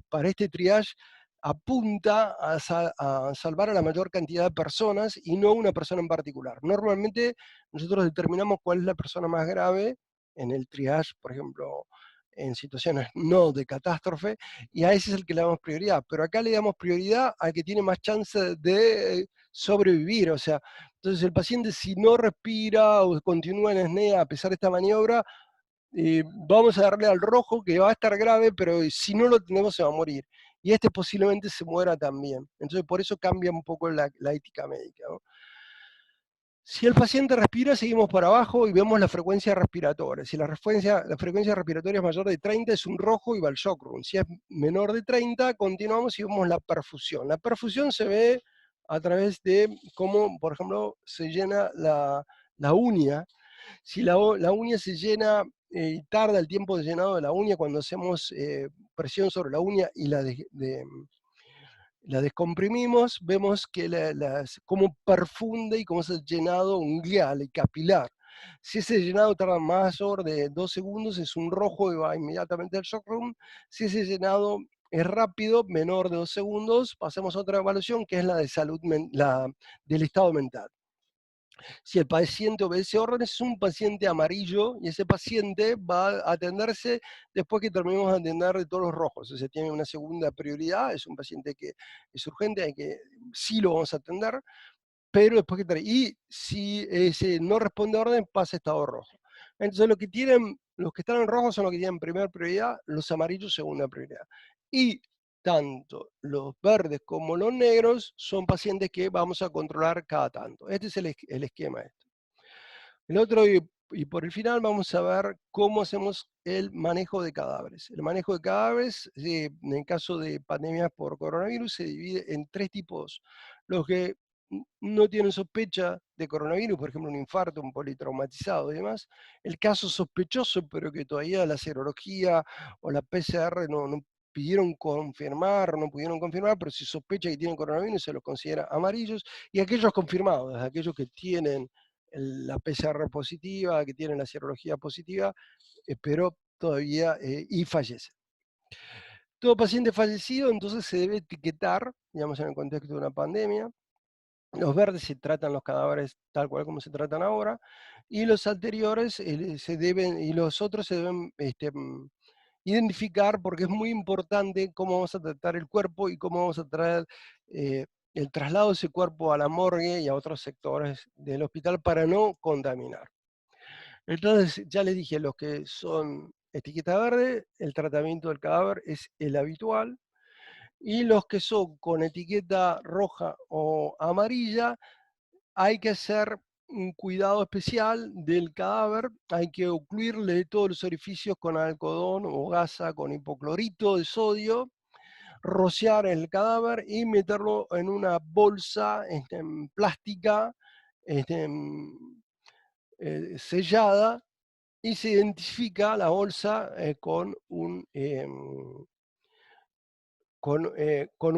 para este triage apunta a salvar a la mayor cantidad de personas y no una persona en particular. Normalmente nosotros determinamos cuál es la persona más grave en el triage, por ejemplo, en situaciones no de catástrofe, y a ese es el que le damos prioridad. Pero acá le damos prioridad al que tiene más chance de sobrevivir. O sea, entonces el paciente, si no respira o continúa en esnea a pesar de esta maniobra, vamos a darle al rojo, que va a estar grave, pero si no lo tenemos se va a morir. Y este posiblemente se muera también. Entonces por eso cambia un poco la ética médica, ¿no? Si el paciente respira, seguimos para abajo y vemos la frecuencia respiratoria. Si la frecuencia respiratoria es mayor de 30, es un rojo y va al shock room. Si es menor de 30, continuamos y vemos la perfusión. La perfusión se ve a través de cómo, por ejemplo, se llena la uña. Si la uña se llena y tarda el tiempo de llenado de la uña cuando hacemos presión sobre la uña y la descomprimimos, vemos que cómo perfunde y cómo es el llenado unguial y capilar. Si ese llenado tarda más de 2 segundos, es un rojo y va inmediatamente al shock room. Si ese llenado es rápido, menor de 2 segundos, pasamos a otra evaluación que es la de salud, la del estado mental. Si el paciente obedece órdenes, es un paciente amarillo y ese paciente va a atenderse después que terminemos de atender de todos los rojos. O sea, tiene una segunda prioridad, es un paciente que es urgente, sí lo vamos a atender, pero después que y si ese no responde a orden, pasa a estado rojo. Entonces, los que están en rojo son los que tienen primera prioridad, los amarillos segunda prioridad. Y tanto los verdes como los negros son pacientes que vamos a controlar cada tanto. Este es el esquema. El otro, y por el final, vamos a ver cómo hacemos el manejo de cadáveres. El manejo de cadáveres, en el caso de pandemias por coronavirus, se divide en 3 tipos. Los que no tienen sospecha de coronavirus, por ejemplo, un infarto, un politraumatizado y demás. El caso sospechoso, pero que todavía la serología o la PCR no pidieron confirmar, no pudieron confirmar, pero si sospecha que tienen coronavirus, se los considera amarillos. Y aquellos confirmados, aquellos que tienen la PCR positiva, que tienen la serología positiva, pero todavía y fallece. Todo paciente fallecido entonces se debe etiquetar, digamos, en el contexto de una pandemia. Los verdes se tratan los cadáveres tal cual como se tratan ahora, y los anteriores y los otros se deben identificar, porque es muy importante cómo vamos a tratar el cuerpo y cómo vamos a traer eh, el traslado de ese cuerpo a la morgue y a otros sectores del hospital para no contaminar. Entonces, ya les dije, los que son etiqueta verde, el tratamiento del cadáver es el habitual, y los que son con etiqueta roja o amarilla, hay que hacer un cuidado especial del cadáver, hay que ocluirle todos los orificios con algodón o gasa con hipoclorito de sodio, rociar el cadáver y meterlo en una bolsa plástica, este, sellada, y se identifica la bolsa con un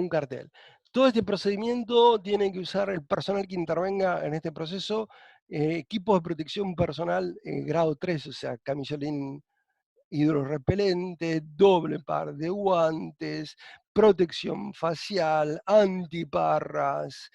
cartel. Todo este procedimiento tiene que usar el personal que intervenga en este proceso, equipos de protección personal grado 3, o sea, camisolín hidrorrepelente, doble par de guantes, protección facial, antiparras,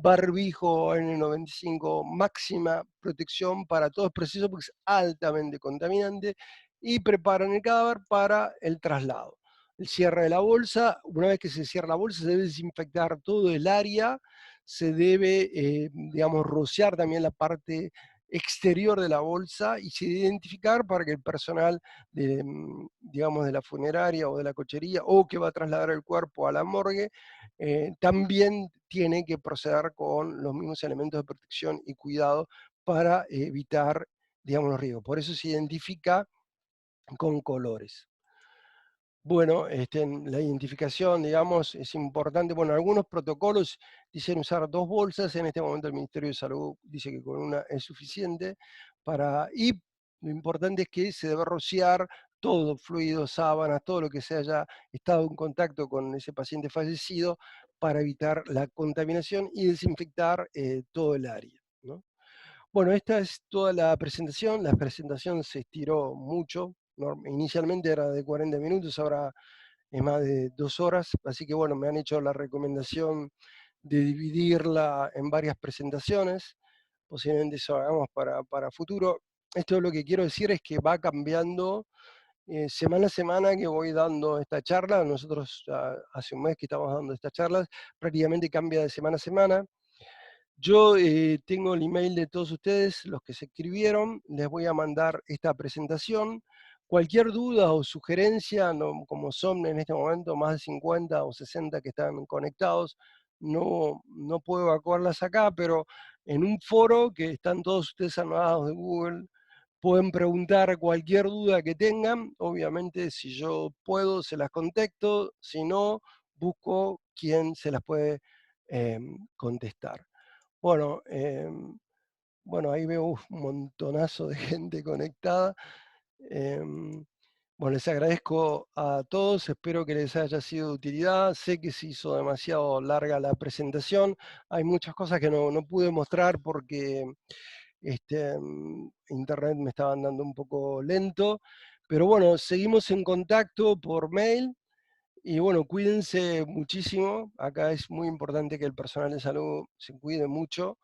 barbijo N95, máxima protección para todo el proceso porque es altamente contaminante, y preparan el cadáver para el traslado. El cierre de la bolsa, una vez que se cierra la bolsa, se debe desinfectar todo el área, se debe, digamos, rociar también la parte exterior de la bolsa y se debe identificar para que el personal de, digamos, de la funeraria o de la cochería o que va a trasladar el cuerpo a la morgue, también tiene que proceder con los mismos elementos de protección y cuidado para evitar, digamos, los riesgos. Por eso se identifica con colores. Bueno, la identificación, digamos, es importante. Bueno, algunos protocolos dicen usar 2 bolsas. En este momento el Ministerio de Salud dice que con una es suficiente y lo importante es que se debe rociar todo, fluidos, sábanas, todo lo que se haya estado en contacto con ese paciente fallecido para evitar la contaminación y desinfectar todo el área, ¿no? Bueno, esta es toda la presentación. La presentación se estiró mucho. Inicialmente era de 40 minutos, ahora es más de 2 horas. Así que bueno, me han hecho la recomendación de dividirla en varias presentaciones. Posiblemente eso hagamos para futuro. Esto lo que quiero decir es que va cambiando semana a semana que voy dando esta charla. Nosotros ya hace un mes que estamos dando estas charlas, prácticamente cambia de semana a semana. Yo tengo el email de todos ustedes, los que se escribieron, les voy a mandar esta presentación. Cualquier duda o sugerencia, como son en este momento más de 50 o 60 que están conectados, no puedo evacuarlas acá, pero en un foro que están todos ustedes anotados de Google, pueden preguntar cualquier duda que tengan. Obviamente, si yo puedo, se las contesto, si no, busco quién se las puede contestar. Bueno, bueno, ahí veo un montonazo de gente conectada. Em, bueno, les agradezco a todos, espero que les haya sido de utilidad. Sé que se hizo demasiado larga la presentación, hay muchas cosas que no pude mostrar porque internet me estaba andando un poco lento, pero bueno, seguimos en contacto por mail. Y bueno, cuídense muchísimo. Acá es muy importante que el personal de salud se cuide mucho,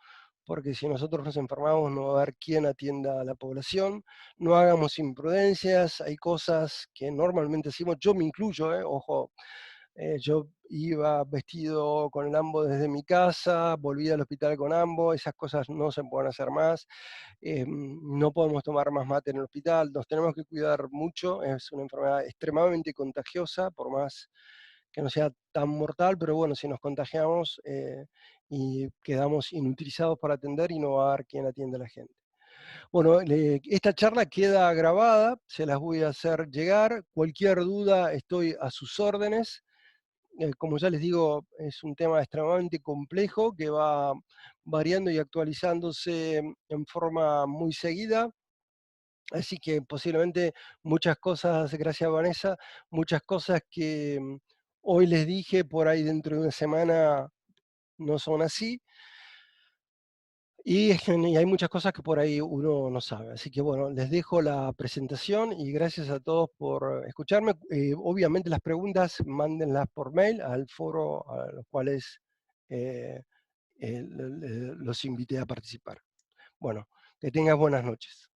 porque si nosotros nos enfermamos no va a haber quien atienda a la población. No hagamos imprudencias, hay cosas que normalmente hacemos, yo me incluyo, ojo, yo iba vestido con el ambo desde mi casa, volví al hospital con ambo, esas cosas no se pueden hacer más. No podemos tomar más mate en el hospital, nos tenemos que cuidar mucho, es una enfermedad extremadamente contagiosa, por más que no sea tan mortal, pero bueno, si nos contagiamos y quedamos inutilizados para atender y no va a haber quien atienda a la gente. Bueno, esta charla queda grabada, se las voy a hacer llegar, cualquier duda estoy a sus órdenes. Como ya les digo, es un tema extremadamente complejo que va variando y actualizándose en forma muy seguida. Así que posiblemente muchas cosas, gracias Vanessa, muchas cosas que hoy les dije por ahí dentro de una semana no son así. Y hay muchas cosas que por ahí uno no sabe. Así que bueno, les dejo la presentación y gracias a todos por escucharme. Obviamente las preguntas mándenlas por mail al foro a los cuales eh, los invité a participar. Bueno, que tengas buenas noches.